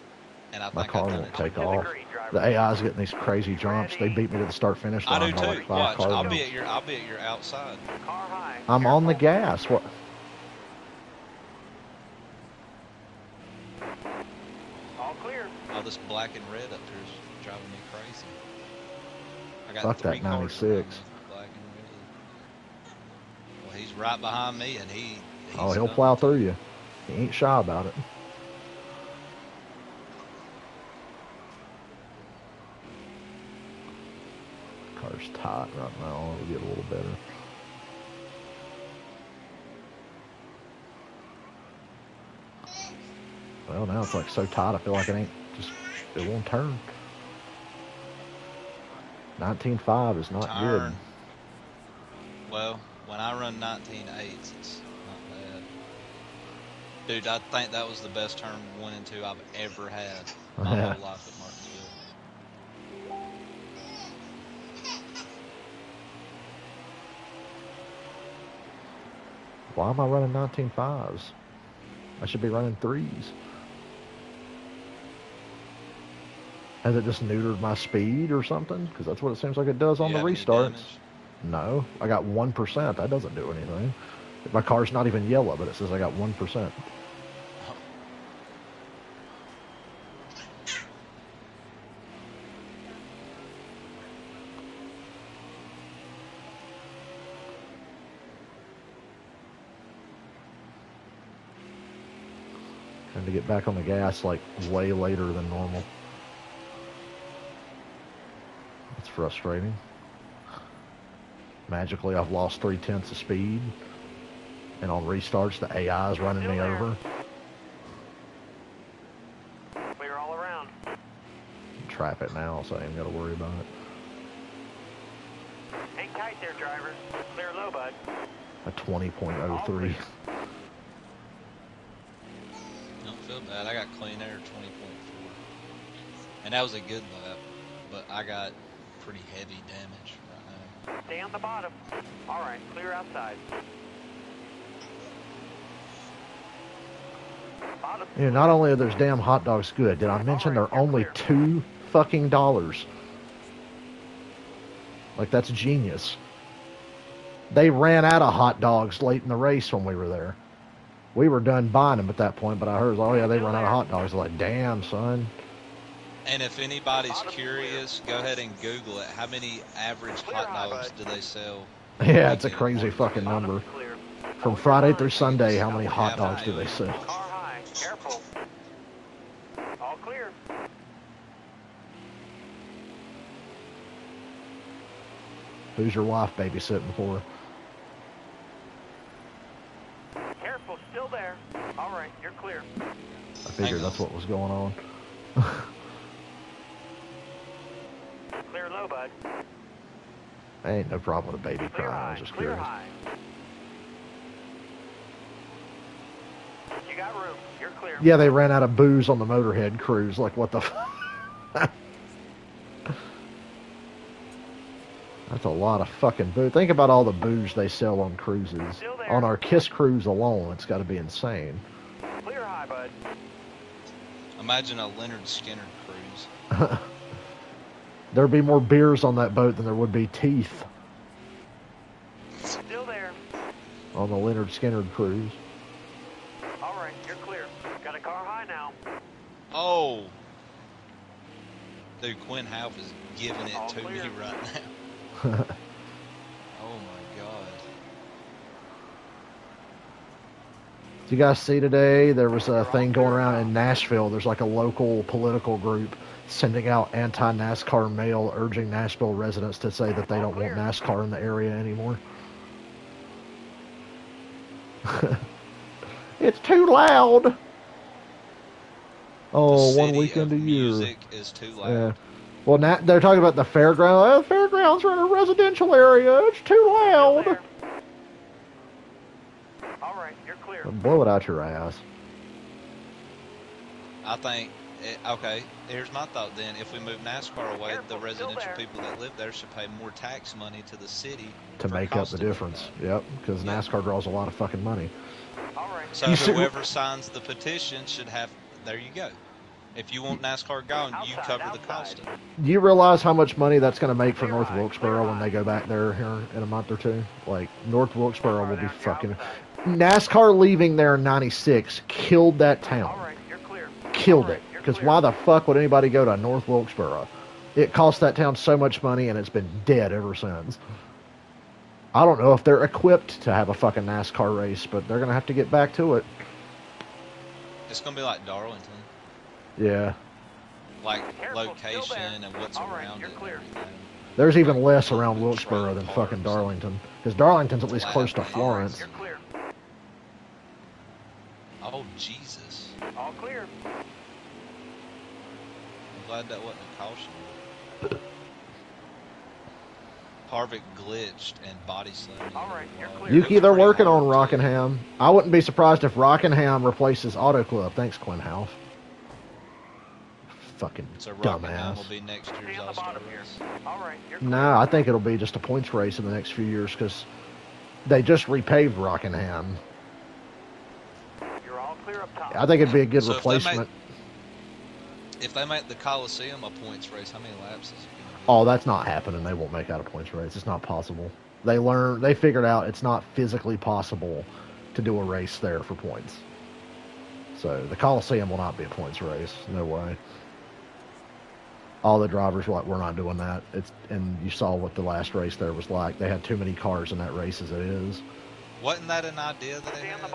And I My think car I done won't it. take To the off. green, driver. The AI's getting these crazy jumps. They beat me to the start-finish I line do by too. like 5 Watch, car I'll be lengths. at your outside. Car high. I'm on the Careful. gas. What? All clear. Oh, this black and red up here is driving me crazy. I got Fuck 3 that cars 96. around me, black and red. Well, he's right behind me, and he's Oh, he'll coming. plow through you. He ain't shy about it. Car's tight right now. It'll get a little better. Well, now it's like so tight. I feel like it won't turn. 19.5 is not Turn. good. Well, when I run 19.8s, it's not bad. Dude, I think that was the best turn 1 and 2 I've ever had my whole life at Martinsville. Why am I running 19.5s? I should be running 3s. Has it just neutered my speed or something? Because that's what it seems like it does on the restarts. No, I got 1%. That doesn't do anything. My car's not even yellow, but it says I got 1%. Trying to get back on the gas like way later than normal. It's frustrating. Magically, I've lost 0.3 of speed. And on restarts, the AI is running me over. Clear all around. Traffic now, so I ain't got to worry about it. Hang tight there, driver. Clear low, bud. A 20.03. Don't feel bad. I got clean air 20.4. And that was a good lap, but I got pretty heavy damage right now. Stay on the bottom. All right, clear outside. Bottom. You know, not only are those damn hot dogs good, did I mention they're only $2 fucking dollars? Like, that's genius. They ran out of hot dogs late in the race when we were there. We were done buying them at that point, but I heard, oh yeah, they run out of hot dogs. I was like, damn, son. And if anybody's curious, go ahead and Google it. How many average hot dogs do they sell? Yeah, it's a crazy fucking number. From Friday through Sunday, how many hot dogs do they sell? Car high. Careful. All clear. Who's your wife babysitting for? Careful, still there. All right, you're clear. I figured that's what was going on. Clear low, bud. Ain't no problem with a baby Clear crying. I high. was just Clear curious. high. You got room. You're clear. Yeah, they ran out of booze on the Motorhead cruise. Like, what the f... That's a lot of fucking booze. Think about all the booze they sell on cruises. On our KISS cruise alone, it's got to be insane. Clear high, bud. Imagine a Leonard Skinner cruise. There'd be more beers on that boat than there would be teeth Still there. on the Leonard Skinner cruise. All right, you're clear. Got a car high now. Oh! Dude, Quinn Half is giving it All to clear. me right now. Did you guys see today? There was a thing going around in Nashville. There's like a local political group sending out anti-NASCAR mail, urging Nashville residents to say that they don't want NASCAR in the area anymore. It's too loud. Oh, one weekend a year. Music is too loud. Yeah. Well, now they're talking about the fairground. Oh, the fairgrounds are in a residential area. It's too loud. All right, you're clear. Blow it out your ass. I think, okay, here's my thought then. If we move NASCAR away, the residential people that live there should pay more tax money to the city to make up the difference. Yep, because NASCAR draws a lot of fucking money. All right. So whoever signs the petition should have, there you go. If you want NASCAR gone, you cover the cost of it. Do you realize how much money that's going to make for North Wilkesboro when they go back there here in a month or two? Like, North Wilkesboro will be fucking... NASCAR leaving there in 96 killed that town. All right, you're clear. Killed it. Because why the fuck would anybody go to North Wilkesboro? It cost that town so much money, and it's been dead ever since. I don't know if they're equipped to have a fucking NASCAR race, but they're going to have to get back to it. It's going to be like Darlington. Yeah. Like location and what's around it. There's even less around Wilkesboro than fucking Darlington. Because Darlington's at least close to Florence. You're clear. Oh, Jesus. All clear. I'm glad that wasn't a caution. Harvick glitched and body slammed. All right, you're clear. Yuki, they're working on Rockingham. I wouldn't be surprised if Rockingham replaces Auto Club. Thanks, Quinn Half. Fucking so Rockingham dumbass. will be next year's All-Star race. All right, you're clear. No, I think it'll be just a points race in the next few years because they just repaved Rockingham. You're all clear up top. I think it'd be a good So replacement. If they make the Coliseum a points race, how many laps is it going to be? Oh, that's not happening. They won't make out a points race. It's not possible. They figured out it's not physically possible to do a race there for points. So the Coliseum will not be a points race. No way. All the drivers were like, we're not doing that. And you saw what the last race there was like. They had too many cars in that race as it is. Wasn't that an idea that they had?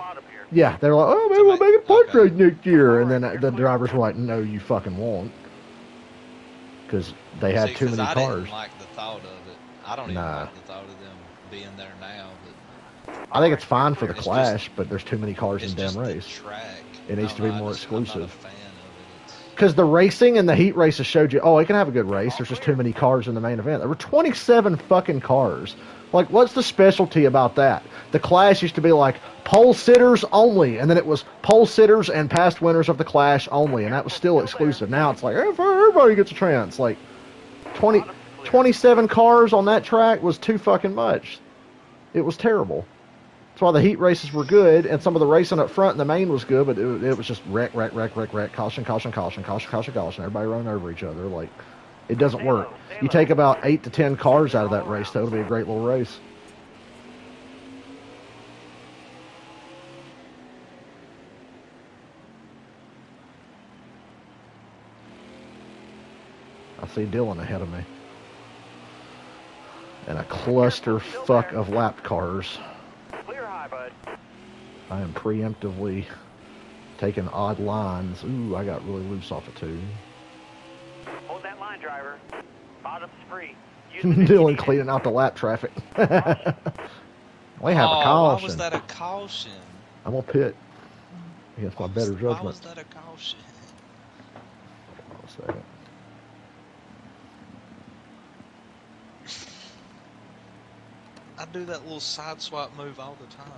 Yeah, they were like, oh, maybe we'll make it points race next year. And then the drivers were like, no, you fucking won't. Because they had too many I cars. didn't like the thought of it. I don't even like the thought of them being there now. But I think it's fine for the Clash, but there's too many cars in the damn race. Track. It needs to be more exclusive. I'm not a fan of it. Because the racing and the heat races showed you, oh, it can have a good race. There's just too many cars in the main event. There were 27 fucking cars. Like, what's the specialty about that? The Clash used to be like pole sitters only, and then it was pole sitters and past winners of the Clash only, and that was still exclusive. Now it's like, everybody gets a chance. Like, 27 cars on that track was too fucking much. It was terrible. That's why the heat races were good, and some of the racing up front in the main was good, but it was just wreck, caution, everybody running over each other. Like, it doesn't work. You take about 8 to 10 cars out of that race, that'll be a great little race. I see Dylan ahead of me. And a cluster fuck of lap cars. Clear high, bud. I am preemptively taking odd lines. Ooh, I got really loose off of 2. Hold that line, driver. Bottom's free. Dylan cleaning out the lap traffic. We have a caution. Why was that a caution? I'm going to pit against my better judgment. Why was that a caution? Hold on a second. I do that little side swap move all the time.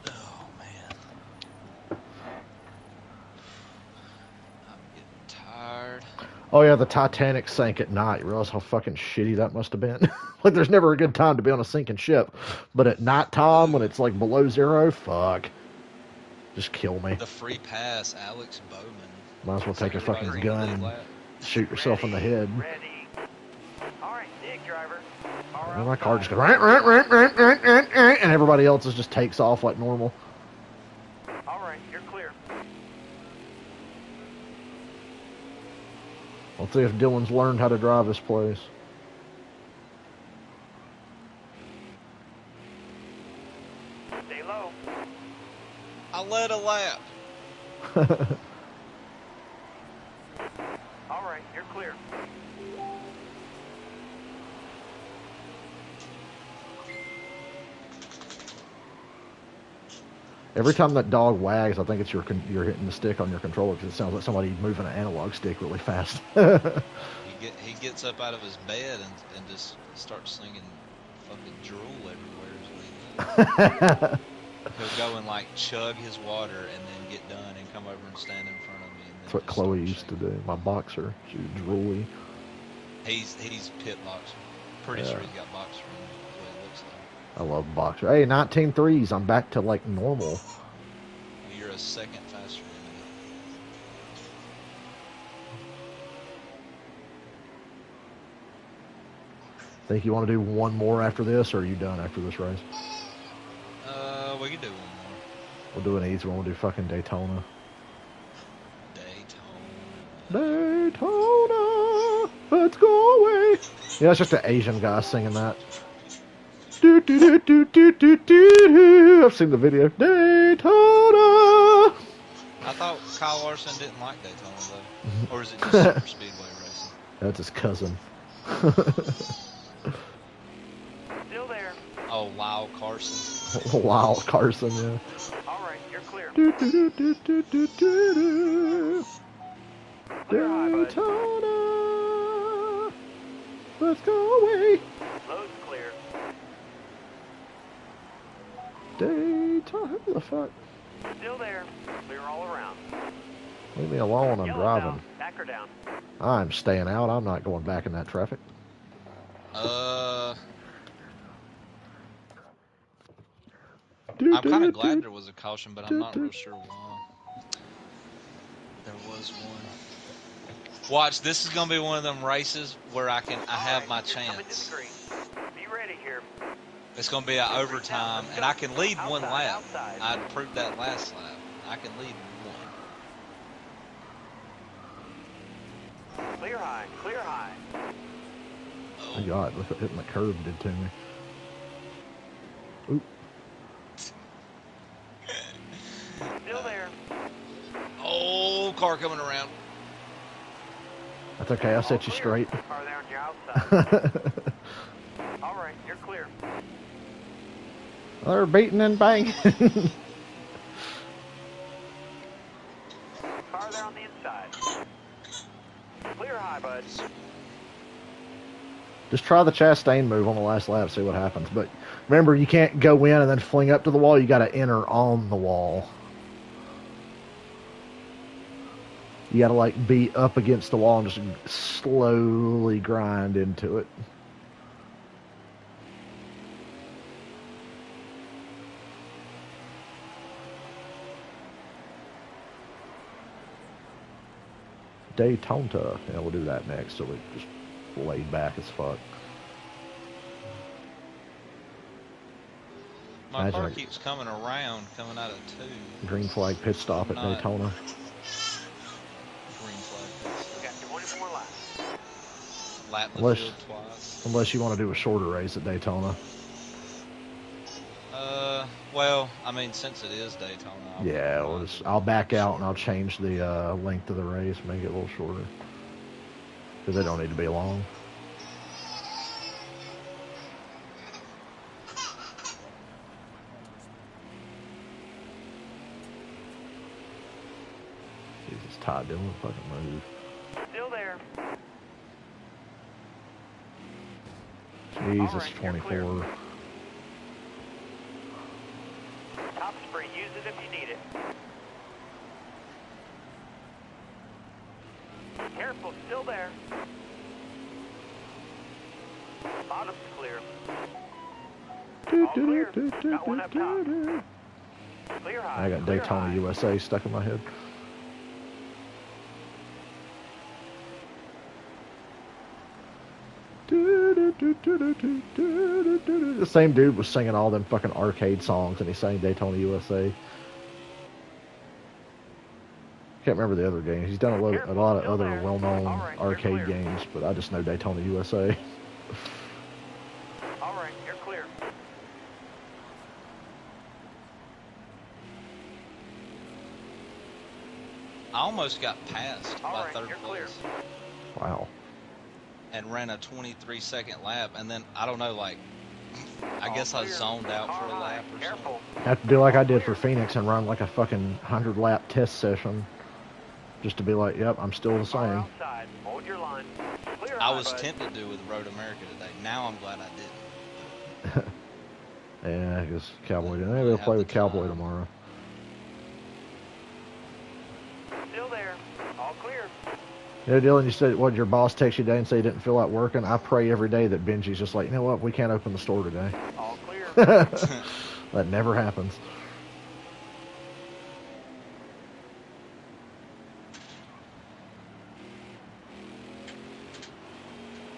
Oh, man. I'm getting tired. Oh, yeah, the Titanic sank at night. You realize how fucking shitty that must have been? Like, there's never a good time to be on a sinking ship. But at nighttime, when it's, like, below 0, fuck. Just kill me. The free pass, Alex Bowman. Might as well take a fucking gun and shoot yourself in the head. Ready. All right, dig, driver. And my car just goes, and everybody else's just takes off like normal. All right, you're clear. Let's see if Dylan's learned how to drive this place. I led a lap. All right, you're clear. Every time that dog wags, I think it's you're hitting the stick on your controller because it sounds like somebody moving an analog stick really fast. He gets up out of his bed and just starts slinging fucking drool everywhere is what he does. He'll go and like chug his water and then get done and come over and stand in front of me. And That's what Chloe used to do. My boxer, she was drooly. He's pit boxer. Pretty sure he's got boxer in him. That's what he looks like. I love boxer. Hey, 19.3s. I'm back to like normal. You're a second faster than me. Think you want to do one more after this, or are you done after this race? We can do one more. We'll do an easy one. We'll do fucking Daytona. Daytona, let's go away. Yeah, it's just an Asian guy singing that. Do, do, do, do, do, do, do. I've seen the video. Daytona. I thought Kyle Larson didn't like Daytona though, or is it just super speedway racing? That's his cousin. Still there. Oh, Lyle Carson. Wow, Carson, yeah. All right, you're clear. Do, do, do, do, do, do, do. Clear high, bud. Daytona, let's go away. Load's clear. Daytona, who the fuck? Still there. Clear all around. Leave me alone, I'm Yellow driving. down. Back her down. I'm staying out, I'm not going back in that traffic. I'm kind of glad there was a caution, but I'm not real sure why. There was one. Watch, this is gonna be one of them races where I have my chance. Be ready here. It's gonna be an overtime, and I can lead one lap. I proved that last lap. I can lead one. Clear high. Clear high. Oh my God, look what hitting the curb did to me. Oop. Still there. Oh, car coming around. That's okay, I'll set you straight. Car there on your outside. All right, you're clear. They're beating and banging. Car there on the inside. Clear high, bud. Just try the Chastain move on the last lap, see what happens. But remember, you can't go in and then fling up to the wall. You got to enter on the wall. You got to like be up against the wall and just slowly grind into it. Daytona. Yeah, we'll do that next, so we just laid back as fuck. My car keeps coming around, coming out of two. Green flag pit stop at Daytona. Green flag pit stop. Got 20 more laps. Lap the field twice. Unless you want to do a shorter race at Daytona. Well, I mean, since it is Daytona, Yeah, I'll back out and I'll change the length of the race, make it a little shorter. Because they don't need to be long. Jesus, Todd doing a fucking move. Still there. Jesus, right, 24. Top spray, use it if you need it. Careful, still there. Bottom's clear. All clear. Got one up top. Clear high. I got clear Daytona high. USA stuck in my head. The same dude was singing all them fucking arcade songs, and he sang Daytona USA. Can't remember the other games. He's done a lot of other well-known arcade games, but I just know Daytona USA. All right, you're clear. I almost got passed by right, third you're clear. place Wow. and ran a 23-second lap, and then I don't know, like I All guess I clear. zoned out for a Car lap high. or Careful. something. I have to do like I did for Phoenix and run like a fucking 100-lap test session, just to be like, yep, I'm still the Car same. outside. Hold your line. Clear I high, was bud. tempted to with Road America today. Now I'm glad I didn't. Yeah, because Cowboy. Like, Maybe really we'll play have with the Cowboy time. tomorrow. Still there. All clear. You know, Dylan, you said, what, your boss texted you today and say he didn't feel like working? I pray every day that Benji's just like, you know what, we can't open the store today. All clear. That never happens.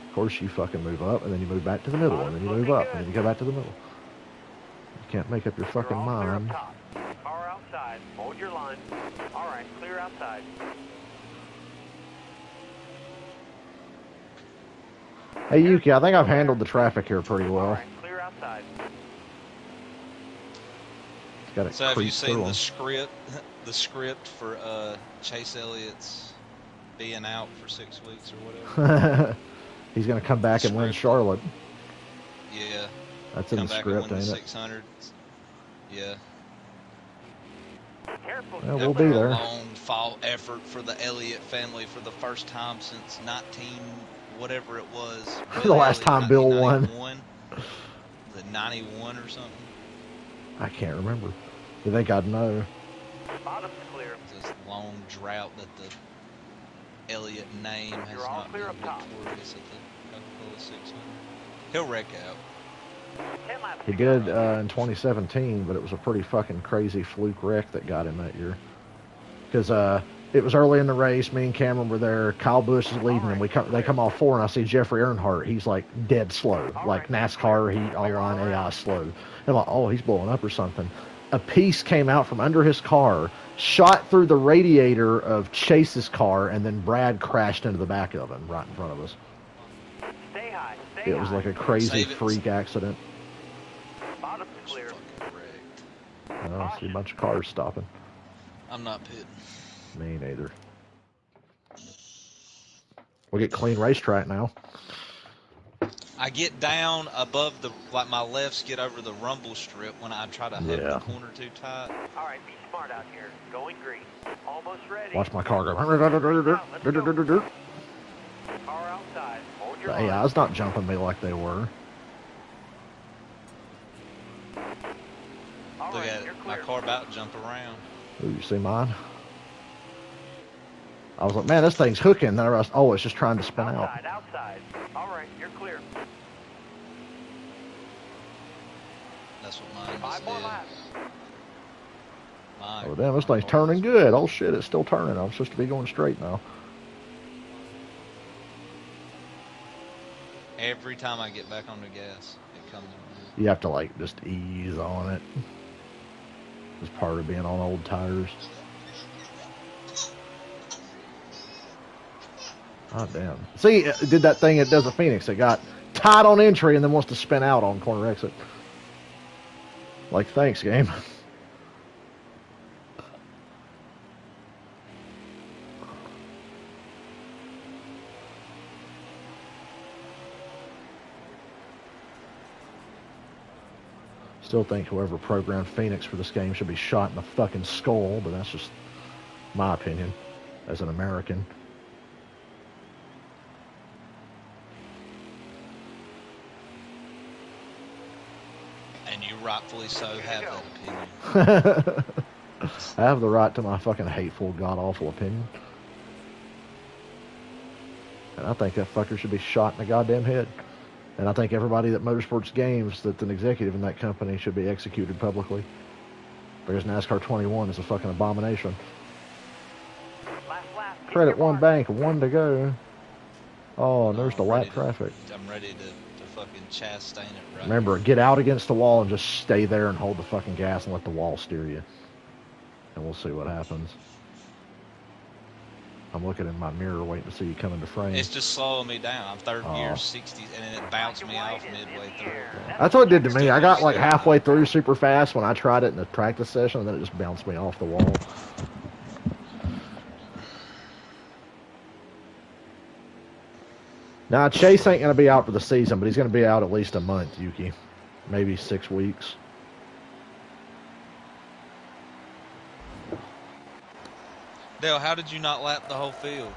Of course, you fucking move up, and then you move back to the middle, and then you move up, and then you go back to the middle. You can't make up your You're fucking all clear mind. up top. Car outside. Hold your line. All right, clear outside. Hey, Yuki, I think I've handled the traffic here pretty All well. right, clear outside. Got it So have you creeped seen through the script for Chase Elliott's being out for 6 weeks or whatever? them. He's going to come back and win Charlotte. Yeah. That's in Come the back script, and win ain't the it? 600. Yeah. Careful. Well, step we'll be around. there. A long fought effort for the Elliott family for the first time since 19 whatever it was. For the last time Bill won. Was it 91 or something? I can't remember. You think I'd know? Bottom's clear. This long drought that the Elliott name has You're all not clear been up top. victorious at the Coca-Cola 600. He'll wreck out. 10 laps He to go. did in 2017, but it was a pretty fucking crazy fluke wreck that got him that year. Because it was early in the race. Me and Cameron were there. Kyle Busch is leading, and they come off 4, and I see Jeffrey Earnhardt. He's like dead slow, like NASCAR heat all line AI slow. And I'm like, oh, he's blowing up or something. A piece came out from under his car, shot through the radiator of Chase's car, and then Brad crashed into the back of him right in front of us. Stay high. Stay It was high. like a crazy Save it. freak accident. Bottom's It's clear. fucking wrecked. I see a bunch of cars stopping. I'm not pitting. Me neither. We'll get clean racetrack now. I get down above like my lefts get over the rumble strip when I try to hook Yeah. the corner too tight. All right, be smart out here. Going green. Almost ready. Watch my car go. Car outside. Hold your The line. AI's not jumping me like they were. All Look right, at you're it. My clear. car about to jump around. Ooh, you see mine? I was like, man, this thing's hooking. Then I realized, oh, it's just trying to spin out. Outside. All right, you're clear. That's what mine 5 just more did. laps. Mine, Oh, damn, this my thing's car turning was- good. Oh, shit, it's still turning. I'm supposed to be going straight now. Every time I get back on the gas, it comes in. You have to, like, just ease on it. It's part of being on old tires. Oh, damn. See, it did that thing it does at Phoenix. It got tight on entry and then wants to spin out on corner exit. Like, thanks, game. Still think whoever programmed Phoenix for this game should be shot in the fucking skull, but that's just my opinion as an American. And you rightfully so have that opinion. I have the right to my fucking hateful, god-awful opinion. And I think that fucker should be shot in the goddamn head. And I think everybody that motorsports games that's an executive in that company should be executed publicly. Because NASCAR 21 is a fucking abomination. Last lap. Hit Credit your one mark. bank, 1 to go. Oh, and there's the I'm lap ready to- traffic. I'm ready to fucking chastain it right. Remember, get out against the wall and just stay there and hold the fucking gas and let the wall steer you. And we'll see what happens. I'm looking in my mirror waiting to see you come into frame. It's just slowing me down. I'm third Oh. gear, 60, and then it bounced me off midway through. That's what it did to me. I got like halfway through super fast when I tried it in the practice session, and then it just bounced me off the wall. Now, Chase ain't going to be out for the season, but he's going to be out at least a month, Yuki. Maybe 6 weeks. Dale, how did you not lap the whole field?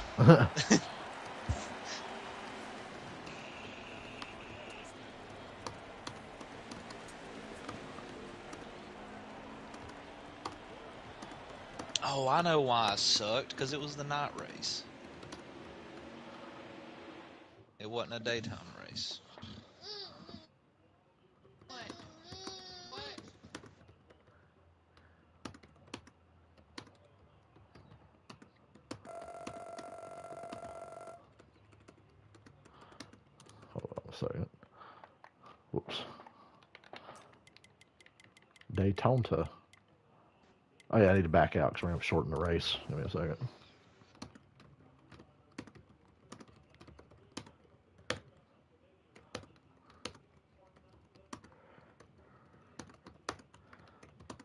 Oh, I know why I sucked, because it was the night race. It wasn't a daytime race. Hold on a second. Whoops. Daytona. Oh, yeah, I need to back out because we're going to shorten the race. Give me a second.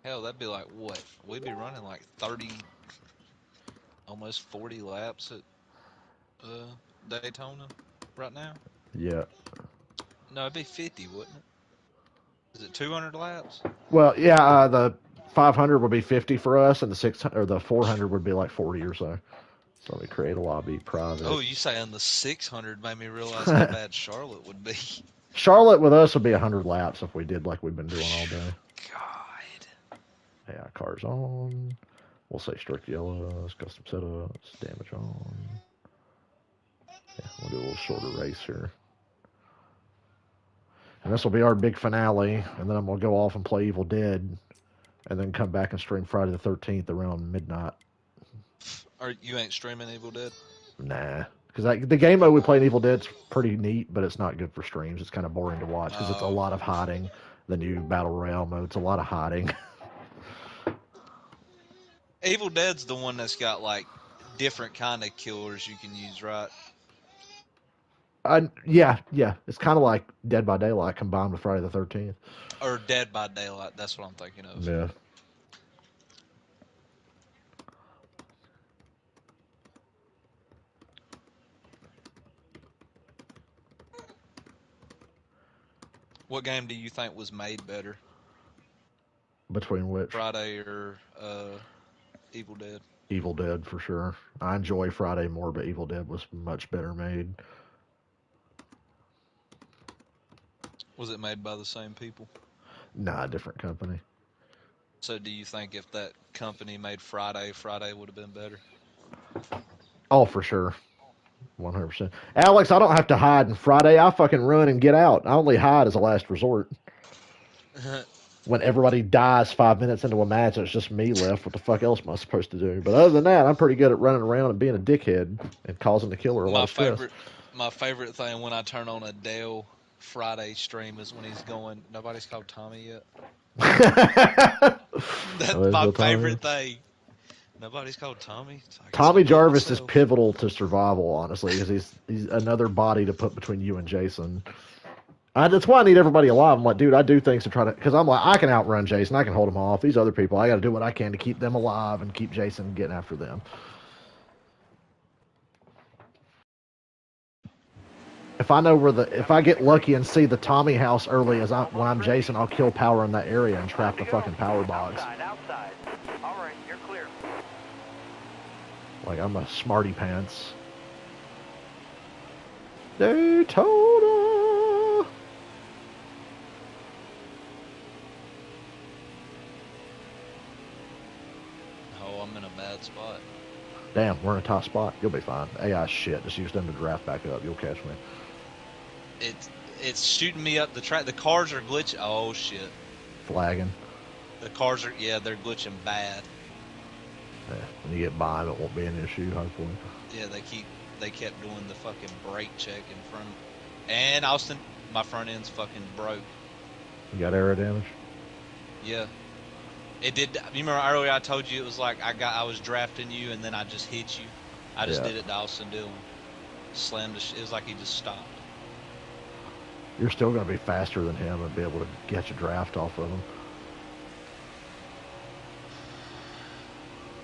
Hell, that'd be like, what? We'd be running like 30, almost 40 laps at Daytona right now? Yeah. No, it'd be 50, wouldn't it? Is it 200 laps? Well, yeah, the 500 would be 50 for us, and the 600 or the 400 would be like 40 or so. So we create a lobby private. Oh, you saying the 600 made me realize how bad Charlotte would be. Charlotte with us would be 100 laps if we did like we've been doing all day. God. AI cars on. We'll say strict yellows, custom setups, damage on. Yeah, we'll do a little shorter race here. And this will be our big finale, and then I'm going to go off and play Evil Dead, and then come back and stream Friday the 13th around midnight. Or you ain't streaming Evil Dead? Nah. Because the game mode we play in Evil Dead's pretty neat, but it's not good for streams. It's kind of boring to watch because it's a lot of hiding. The new Battle Royale mode's a lot of hiding. Evil Dead's the one that's got like different kind of killers you can use, right? Yeah. It's kind of like Dead by Daylight combined with Friday the 13th. Or Dead by Daylight, that's what I'm thinking of. Yeah. What game do you think was made better? Between which? Friday or Evil Dead? Evil Dead, for sure. I enjoy Friday more, but Evil Dead was much better made. Was it made by the same people? Nah, different company. So do you think if that company made Friday, Friday would have been better? Oh, for sure. 100%. Alex, I don't have to hide in Friday. I fucking run and get out. I only hide as a last resort. When everybody dies 5 minutes into a match, it's just me left. What the fuck else am I supposed to do? But other than that, I'm pretty good at running around and being a dickhead and causing the killer a lot of stress. My favorite thing when I turn on a Dale Friday stream is when he's going, nobody's called Tommy yet. That's my favorite thing. Nobody's called Tommy. Tommy Jarvis is pivotal to survival, honestly, because he's another body to put between you and Jason. That's why I need everybody alive. I'm like, dude, I do things to try to, because I'm like, I can outrun Jason, I can hold him off. These other people, I got to do what I can to keep them alive and keep Jason getting after them. If I know if I get lucky and see the Tommy house early when I'm Jason, I'll kill power in that area and trap the fucking power box. Outside. All right, you're clear. Like I'm a smarty pants. Daytona. Oh, I'm in a bad spot. Damn, we're in a top spot. You'll be fine. AI shit. Just use them to draft back up. You'll catch me. It's shooting me up the track. The cars are glitching. Oh shit. Flagging. The cars are they're glitching bad. Yeah, when you get by them, it won't be an issue. Hopefully. Yeah, they kept doing the fucking brake check in front. And Austin, my front end's fucking broke. You got aero damage? Yeah. It did. You remember earlier I told you it was like I was drafting you and then I just hit you. I just did it to Austin Dillon. Slammed. It was like he just stopped. You're still going to be faster than him and be able to get your draft off of him.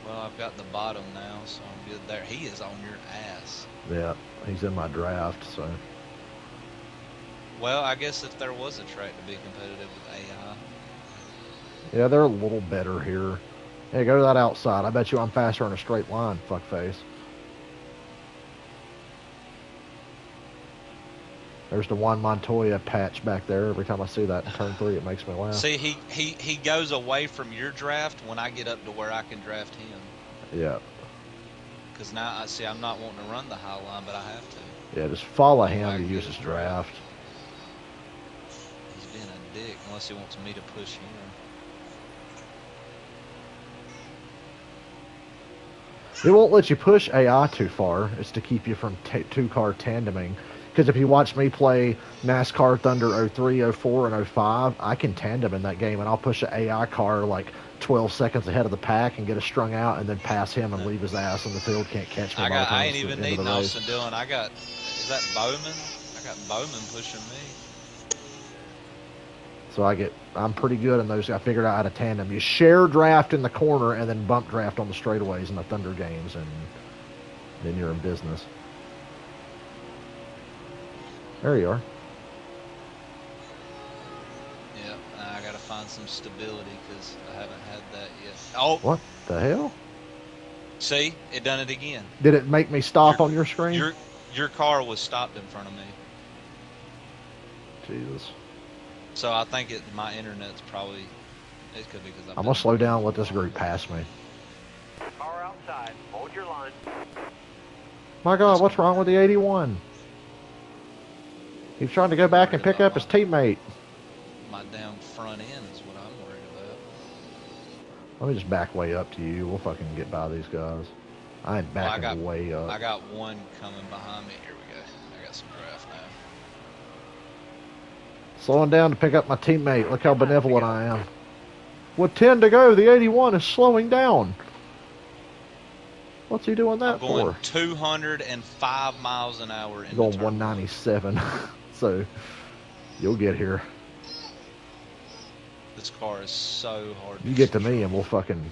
Well, I've got the bottom now, so I'm good there. He is on your ass. Yeah, he's in my draft, so Well, I guess if there was a track to be competitive with AI. Yeah, they're a little better here. Hey, go to that outside. I bet you I'm faster in a straight line, fuckface. There's the Juan Montoya patch back there. Every time I see that in turn 3, it makes me laugh. See, he goes away from your draft when I get up to where I can draft him. Yeah. Because now, I'm not wanting to run the high line, but I have to. Yeah, just follow him to use his draft. He's being a dick unless he wants me to push him. It won't let you push AI too far. It's to keep you from two-car tandeming. Because if you watch me play NASCAR Thunder 03, 04, and 05, I can tandem in that game, and I'll push an AI car like 12 seconds ahead of the pack and get it strung out, and then pass him and leave his ass in the field. Can't catch me. I ain't even need Austin Dillon. Is that Bowman? I got Bowman pushing me. So I'm pretty good in those. I figured out how to tandem. You share draft in the corner and then bump draft on the straightaways in the Thunder games, and then you're in business. There you are. Yeah, I gotta find some stability because I haven't had that yet. Oh! What the hell? See, it done it again. Did it make me stop on your screen? Your car was stopped in front of me. Jesus. So I think my internet's probably. It could be because I'm gonna slow down and let this group pass me. Car outside. Hold your line. My God, what's wrong with the 81? He's trying to go back and pick up his teammate. My damn front end is what I'm worried about. Let me just back way up to you. We'll fucking get by these guys. I ain't backing way up. I got one coming behind me. Here we go. I got some draft now. Slowing down to pick up my teammate. Look how benevolent I am. With 10 to go, the 81 is slowing down. What's he doing that I'm going for? 205 miles an hour. You're going 197. So, you'll get here. This car is so hard to You get to me and we'll fucking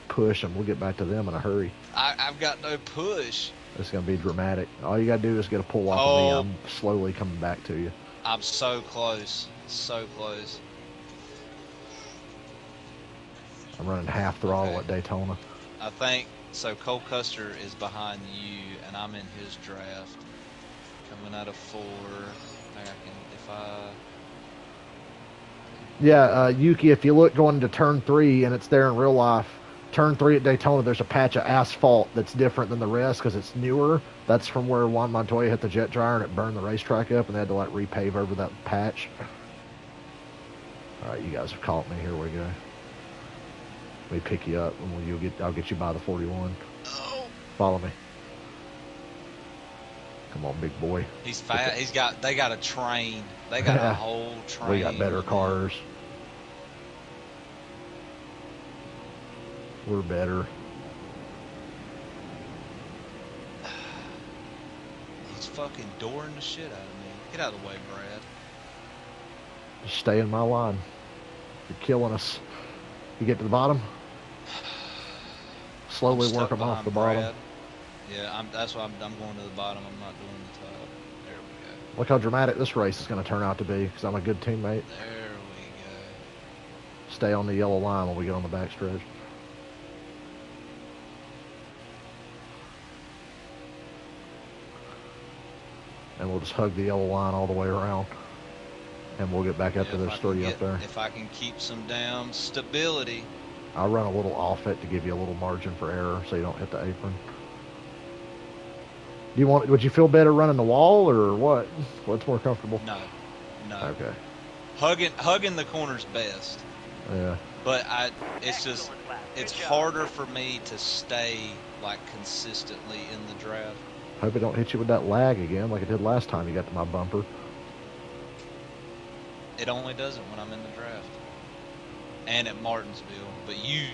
push and we'll get back to them in a hurry. I've got no push. It's going to be dramatic. All you got to do is get a pull off of me. I'm slowly coming back to you. I'm so close. So close. I'm running half throttle at Daytona. I think, so Cole Custer is behind you, and I'm in his draft. Coming out of 4. I think I can, if I... Yeah, Yuki, if you look going into turn 3, and it's there in real life, turn 3 at Daytona, there's a patch of asphalt that's different than the rest because it's newer. That's from where Juan Montoya hit the jet dryer and it burned the racetrack up, and they had to like repave over that patch. All right, you guys have caught me. Here we go. Let me pick you up, and I'll get you by the 41. Oh. Follow me. Come on, big boy. He's fat. They got a train. They got a whole train. We got better cars. We're better. He's fucking dooring the shit out of me. Get out of the way, Brad. Just stay in my line. You're killing us. You get to the bottom. Slowly work them off the bottom. Brad. Yeah, that's why I'm going to the bottom. I'm not doing the top. There we go. Look how dramatic this race is going to turn out to be because I'm a good teammate. There we go. Stay on the yellow line when we get on the back stretch. And we'll just hug the yellow line all the way around. And we'll get back up to those 3 up there. If I can keep some damn stability. I'll run a little off it to give you a little margin for error so you don't hit the apron. Would you feel better running the wall or what? What's more comfortable? No. Okay. Hugging the corner's best. Yeah. But it's harder for me to stay like consistently in the draft. Hope it don't hit you with that lag again like it did last time you got to my bumper. It only does it when I'm in the draft. And at Martinsville. But you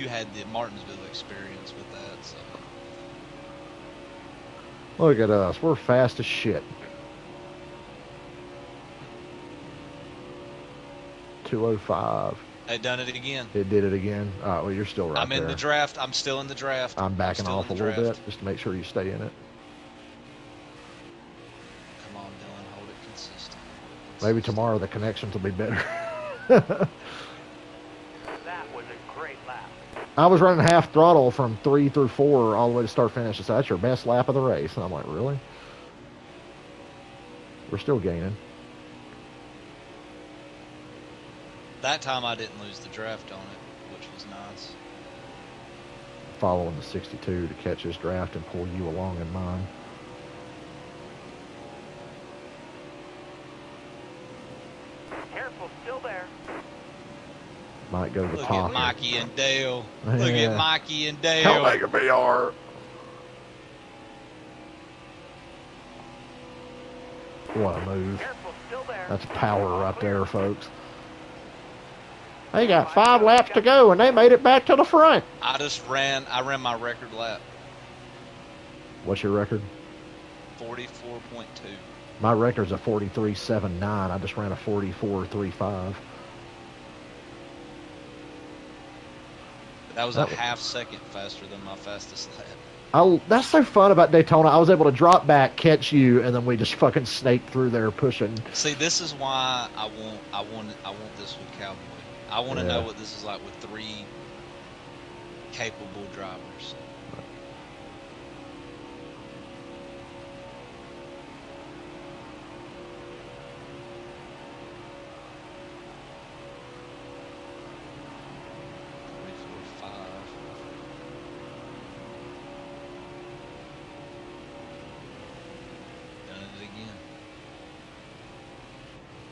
had the Martinsville experience with that, so. Look at us. We're fast as shit. 205. It done it again. It did it again. All right, well, you're still right there. I'm in the draft. I'm still in the draft. I'm backing off a little bit just to make sure you stay in it. Come on, Dylan. Hold it consistent. Maybe tomorrow the connections will be better. That was a great lap. I was running half throttle from 3 through 4 all the way to start finish. So that's your best lap of the race. And I'm like, really? We're still gaining. That time I didn't lose the draft on it, which was nice. Following the 62 to catch his draft and pull you along in mine. Careful, still there. Might go to the Look top. at Mikey and Dale. Yeah. Look at Mikey and Dale. Talladega BR. What a move. Careful, still there. That's power right there, folks. They got 5 laps to go, and they made it back to the front. I ran my record lap. What's your record? 44.2. My record's a 43.79. I just ran a 44.35. That was a half second faster than my fastest lap. That's so fun about Daytona. I was able to drop back, catch you, and then we just fucking snaked through there pushing. See, this is why I want this with Cowboy. I want to know what this is like with 3 capable drivers.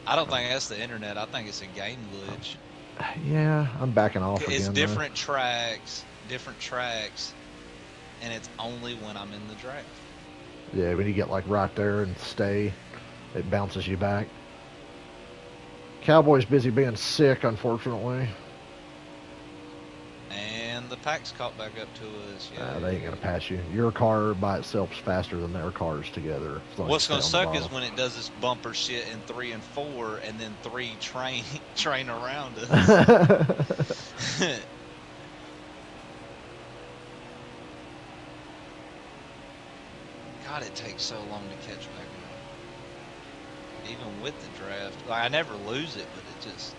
I don't think that's the internet. I think it's a game glitch. Yeah, I'm backing off again. It's different tracks, and it's only when I'm in the draft. Yeah, when you get like right there and stay, it bounces you back. Cowboy's busy being sick, unfortunately. And the pack's caught back up to us. Yeah, They ain't gonna pass you. Your car by itself's faster than their cars together. What's gonna suck is when it does this bumper shit in 3 and 4, and then 3 train around us. God, it takes so long to catch back up. Even with the draft, like, I never lose it, but it just.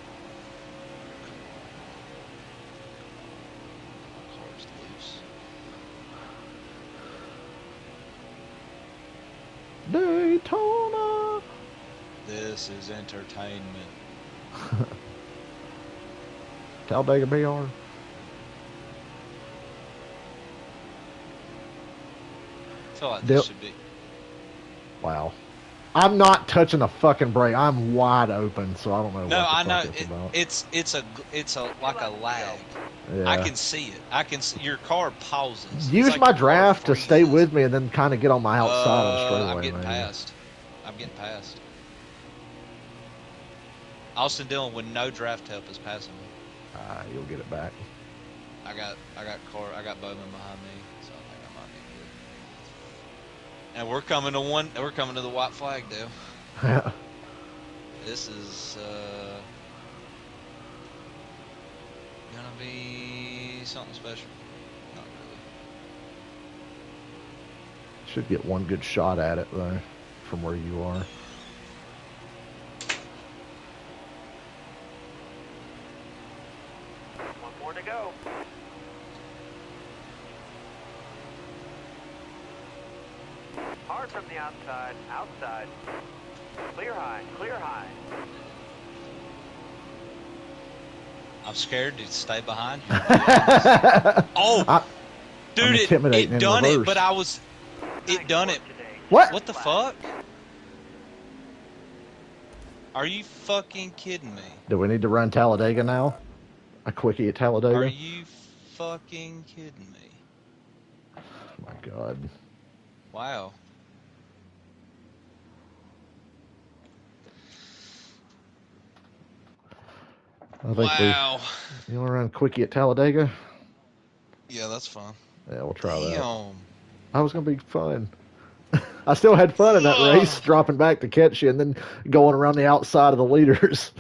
Daytona. This is entertainment. Talladega BR. I feel like this should be. Wow. I'm not touching a fucking brake. I'm wide open, so I don't know. No, what the I know fuck it's about. It's a like a lag. Yeah. I can see it. I can see your car pauses. Use like my draft to stay with me, and then kind of get on my outside on the straightaway. I'm getting past. Austin Dillon with no draft help is passing me. You'll get it back. I got Bowman behind me, so I think I might be good. And we're coming to the white flag, Dale. Yeah. This is gonna be something special. Not really. Should get one good shot at it though, from where you are. One more to go. Hard from the outside. Clear high. I'm scared to stay behind you. Dude, it done it, but it done it. What the fuck? Are you fucking kidding me? Do we need to run Talladega now? A quickie at Talladega? Are you fucking kidding me? Oh my God. Wow. I think you want to run quickie at Talladega? Yeah, that's fine. Yeah, we'll try that. Damn. That was going to be fun. I still had fun in that race, dropping back to catch you and then going around the outside of the leaders.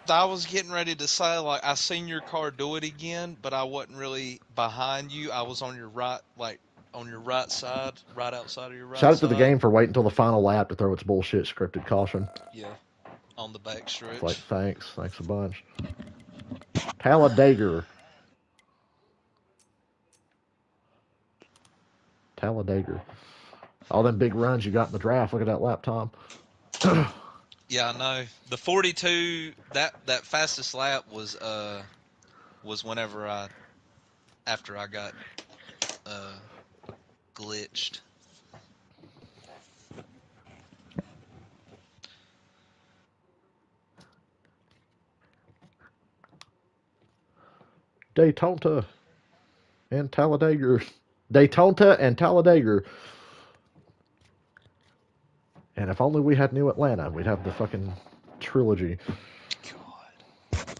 I was getting ready to say, like, I seen your car do it again, but I wasn't really behind you. I was on your right, like, on your right side, right outside of your right Shout out side. to the game for waiting until the final lap to throw its bullshit scripted caution. Yeah, on the back stretch. It's like, thanks a bunch. Talladega. All them big runs you got in the draft. Look at that lap, Tom. Yeah, I know. The 42, that fastest lap was whenever after I got glitched. Daytona and Talladega. Daytona and Talladega. And if only we had New Atlanta, we'd have the fucking trilogy. God.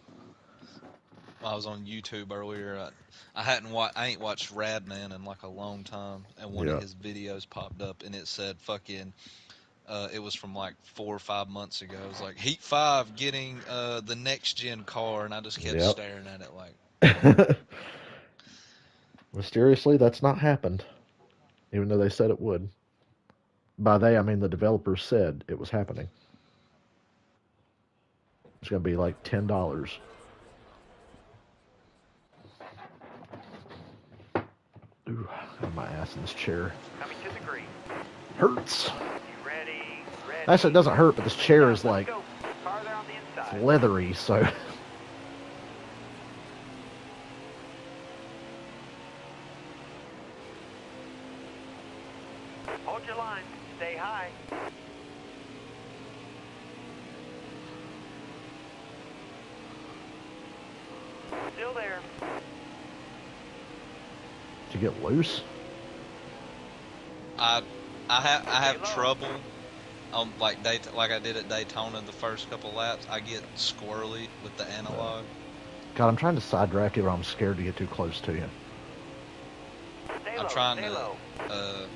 I was on YouTube earlier. I ain't watched Radman in like a long time, and one of his videos popped up, and it said fucking. It was from like 4 or 5 months ago. It was like Heat 5 getting the next gen car, and I just kept staring at it like. Mysteriously, that's not happened, even though they said it would. By they, I mean the developers said it was happening. It's going to be like $10. Ooh, I got my ass in this chair. Coming to the green. Hurts. You ready? Actually, it doesn't hurt, but this chair is like farther on the inside. leathery, so. Hold your line. Stay high. Still there. Did you get loose? I have trouble on like I did at Daytona the first couple laps. I get squirrely with the analog. God, I'm trying to side draft you, but I'm scared to get too close to you. I'm trying to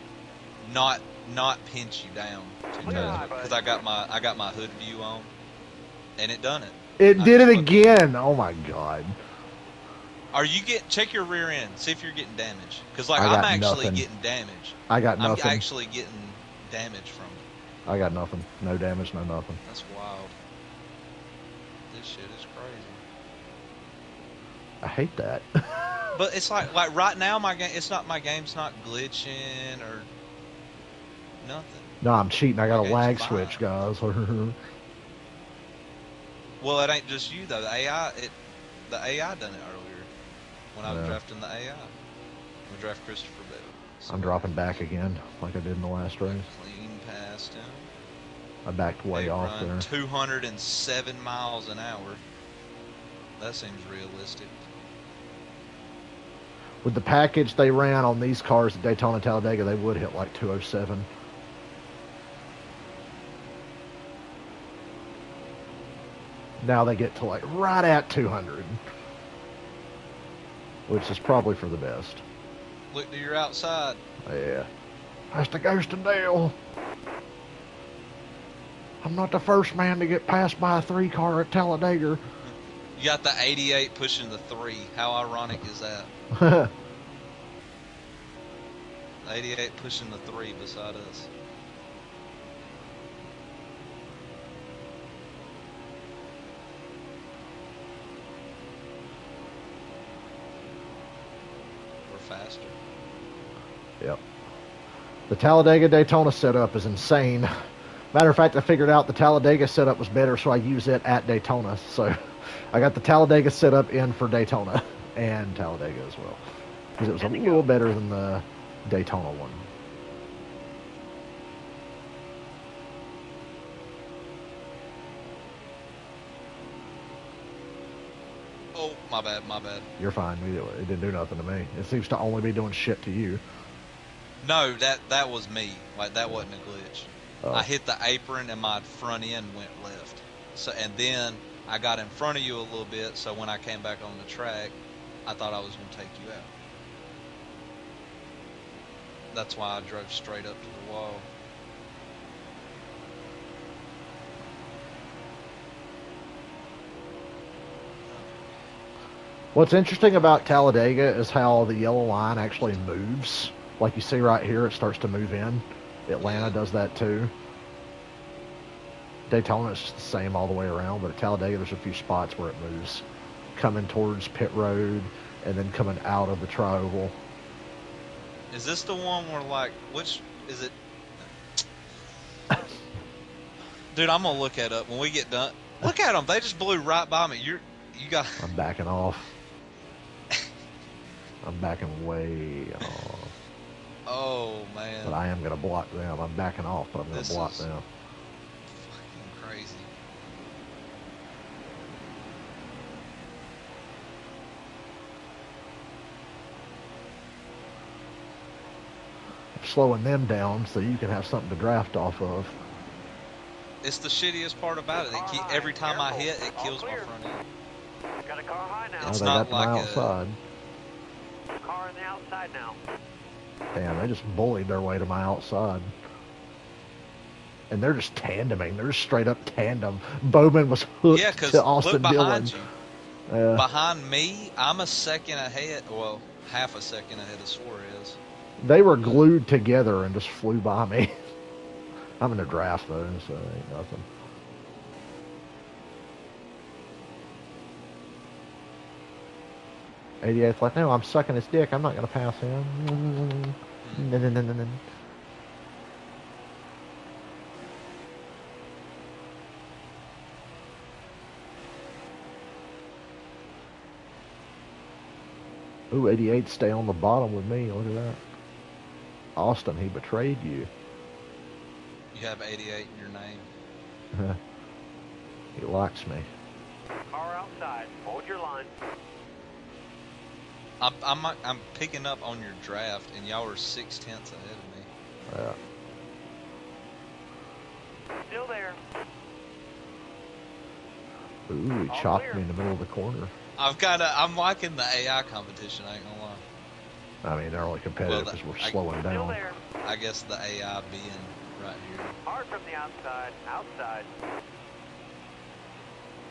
not pinch you down too tight because I got my hood view on, and it done it. It did it again. Oh my God. Are you check your rear end, see if you're getting damage, because like I'm actually getting damage. I got nothing. I'm actually getting damage from it. I got nothing. No damage, no nothing. That's wild. This shit is crazy. I hate that. But it's like right now my game's not glitching or nothing. No, I'm cheating. I got a lag switch, guys. Well, it ain't just you though. The AI done it earlier when I was drafting the AI. We draft Christopher Bell. So I'm dropping back again, like I did in the last race. Clean past him. I backed way off there. 207 miles an hour. That seems realistic. With the package they ran on these cars at Daytona Talladega, they would hit like 207. Now they get to like right at 200. Which is probably for the best. Look to your outside. Yeah. That's the Ghost and Dale. I'm not the first man to get passed by a 3 car at Talladega. You got the 88 pushing the 3. How ironic is that? 88 pushing the 3 beside us. We're faster. Yep. The Talladega Daytona setup is insane. Matter of fact, I figured out the Talladega setup was better, so I use it at Daytona. So I got the Talladega setup in for Daytona and Talladega as well. Because it was a little better than the Daytona one. Oh, my bad. You're fine. It didn't do nothing to me. It seems to only be doing shit to you. No, that was me. Like, that wasn't a glitch. Oh. I hit the apron and my front end went left. So, and then I got in front of you a little bit, so when I came back on the track, I thought I was going to take you out. That's why I drove straight up to the wall. What's interesting about Talladega is how the yellow line actually moves Like you see right here, it starts to move in. Atlanta does that too. Daytona is just the same all the way around, but at Talladega there's a few spots where it moves. Coming towards pit road and then coming out of the tri-oval. Is this the one where, like, which is it? Dude, I'm gonna look that up when we get done. Look at them; they just blew right by me. You got. I'm backing off. I'm backing way off. Oh man! But I am gonna block them. I'm backing off, but I'm gonna block them. Fucking crazy. Slowing them down so you can have something to draft off of. It's the shittiest part about it. Every time I hit, it kills my front end. Got a car high now. It's they not got like my outside. Car on the outside now. Damn, they just bullied their way to my outside. And they're just tandeming. They're just straight up tandem. Bowman was hooked to Austin Dillon. You. Behind me, I'm a second ahead. Well, half a second ahead of Suarez. They were glued together and just flew by me. I'm in a draft though, so it ain't nothing. '88th lap. No, I'm sucking his dick. I'm not gonna pass him. No. Ooh, 88, stay on the bottom with me. Look at that. Austin, he betrayed you. You have 88 in your name. He likes me. Car outside. Hold your line. I'm picking up on your draft, and y'all are 6/10 ahead of me. Yeah. Still there. Ooh, he chopped me in the middle of the corner. I'm liking the AI competition, I ain't gonna lie. I mean, they're only competitive because we're slowing Still down. there. I guess the AI being right here. Hard from the outside. Outside.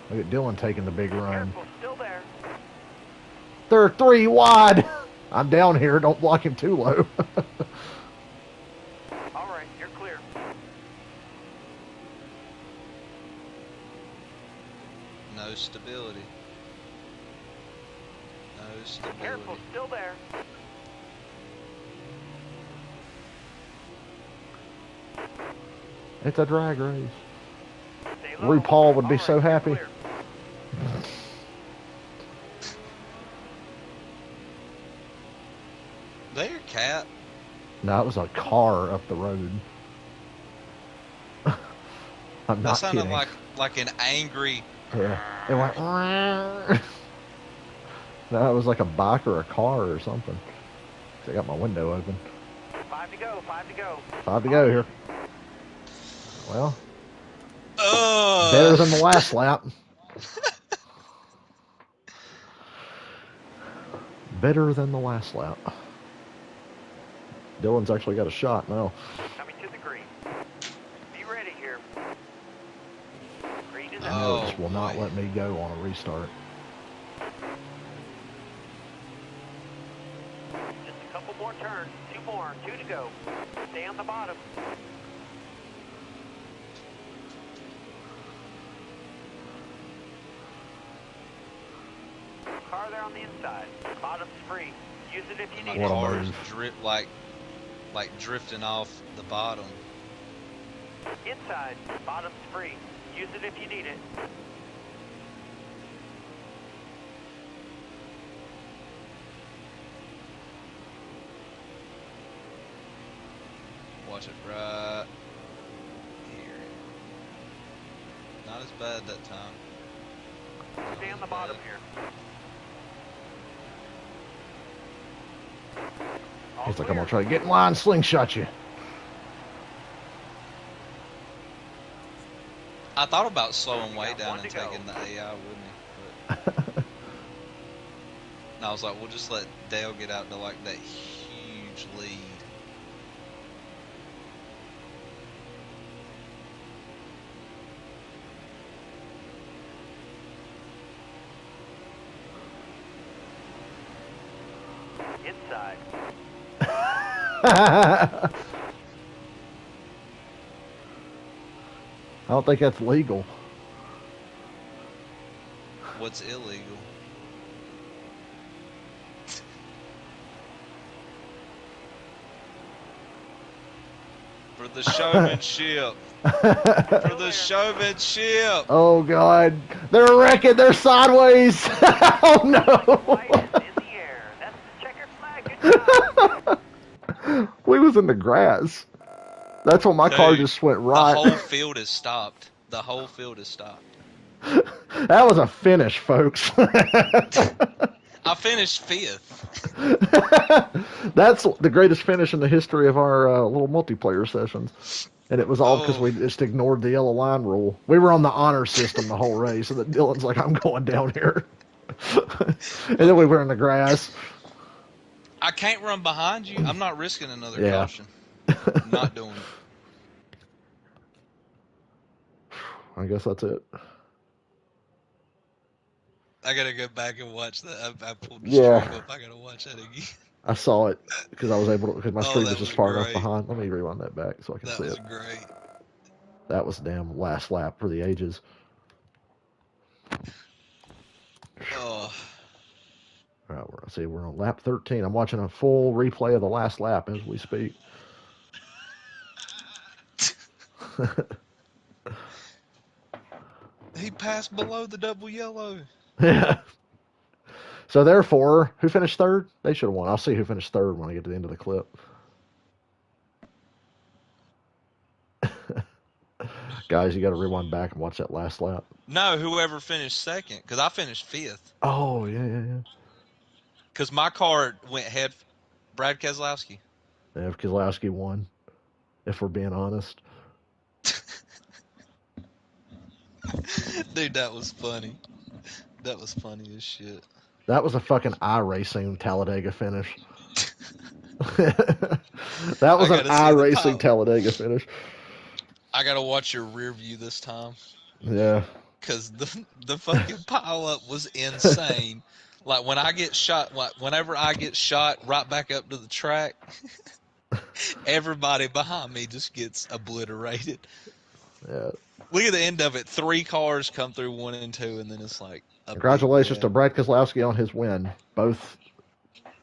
Look at Dillon taking the big run. Careful. Still there. They're 3 wide. I'm down here. Don't block him too low. All right, you're clear. No stability. No stability. Careful. Still there. It's a drag race. Stay low. RuPaul would be All so right, you're happy. clear. There, cat. No, it was a car up the road. I'm That not sounded kidding. like an angry. Yeah. It went. No, it was like a bike or a car or something. I got my window open. 5 to go. 5 to go. 5 to go here. Well, better than the last lap. Better than the last lap. Dillon's actually got a shot now. Coming to the green. Be ready here. Green is I out. know it just will not let me go on a restart. Just a couple more turns. 2 more. 2 to go. Stay on the bottom. Car there on the inside. Bottom's free. Use it if you need My it. car's like drifting off the bottom. Inside. Bottom's free. Use it if you need it. Watch it right here. Not as bad that time. Stay on the bottom here. All He's like, I'm clear. gonna try to get in line, slingshot you. I thought about slowing way got down one and to go. taking the AI with me, but and I was like, we'll just let Dale get out to like that huge lead. Inside. I don't think that's legal. What's illegal? For the showmanship. For the showmanship. Oh, God. They're wrecking. They're sideways. Oh, no. Flight is in the air. That's the checkered flag. Good job. We was in the grass. That's when my car Dude, just went right. The whole field is stopped. The whole field is stopped. That was a finish, folks. I finished 5th. That's the greatest finish in the history of our little multiplayer sessions. And it was all because we just ignored the yellow line rule. We were on the honor system the whole race, and then Dylan's like, I'm going down here. And then we were in the grass. I can't run behind you. I'm not risking another Yeah. caution. I'm not doing it. I guess that's it. I gotta go back and watch that. I pulled the Yeah. stream up. I gotta watch that again. I saw it because I was able to, because my stream was that just was far enough great. behind. Let me rewind that back so I can That see was it. great. That was the damn last lap for the ages. Oh, All right, we're on lap 13. I'm watching a full replay of the last lap as we speak. he passed below the double yellow. Yeah. So therefore, who finished third? They should have won. I'll see who finished third when I get to the end of the clip. Guys, you got to rewind back and watch that last lap. No, whoever finished second, because I finished 5th. Oh, yeah. Because my car went head. Brad Keselowski. Yeah, if Keselowski won, if we're being honest. Dude, that was funny. That was funny as shit. That was a fucking iRacing Talladega finish. That was an iRacing Talladega finish. I gotta watch your rear view this time. Yeah. Because the fucking pile up was insane. Like when I get shot, whenever I get shot right back up to the track, everybody behind me just gets obliterated. Yeah. Look at the end of it. 3 cars come through 1 and 2, and then it's like a congratulations to Brad Keselowski on his win. Both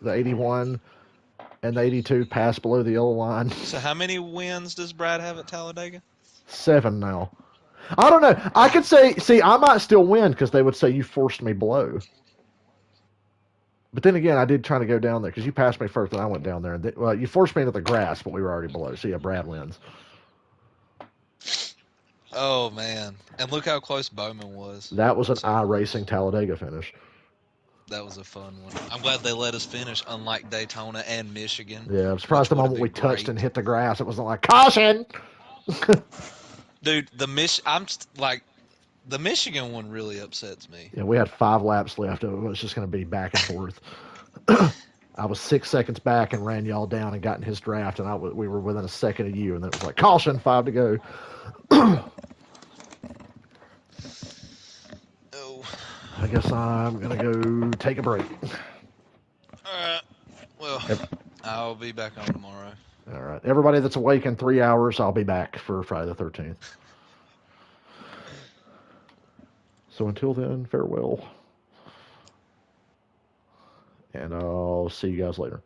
the 81 and the 82 passed below the yellow line. So how many wins does Brad have at Talladega? 7 now. I don't know. I could say, I might still win because they would say you forced me below. But then again, I did try to go down there because you passed me first and I went down there. And well, you forced me into the grass, but we were already below. So yeah, Brad wins. Oh, man. And look how close Bowman was. That was an iRacing Talladega finish. That was a fun one. I'm glad they let us finish, unlike Daytona and Michigan. Yeah, I'm surprised the moment we touched and hit the grass, it wasn't like, caution! Dude, the Michigan one really upsets me. Yeah, we had 5 laps left. It was just going to be back and forth. I was 6 seconds back and ran y'all down and got in his draft, and we were within a second of you, and then it was like, caution, 5 to go. Oh. I guess I'm going to go take a break. Well, I'll be back on tomorrow. All right. Everybody that's awake in 3 hours, I'll be back for Friday the 13th. So until then, farewell. And I'll see you guys later.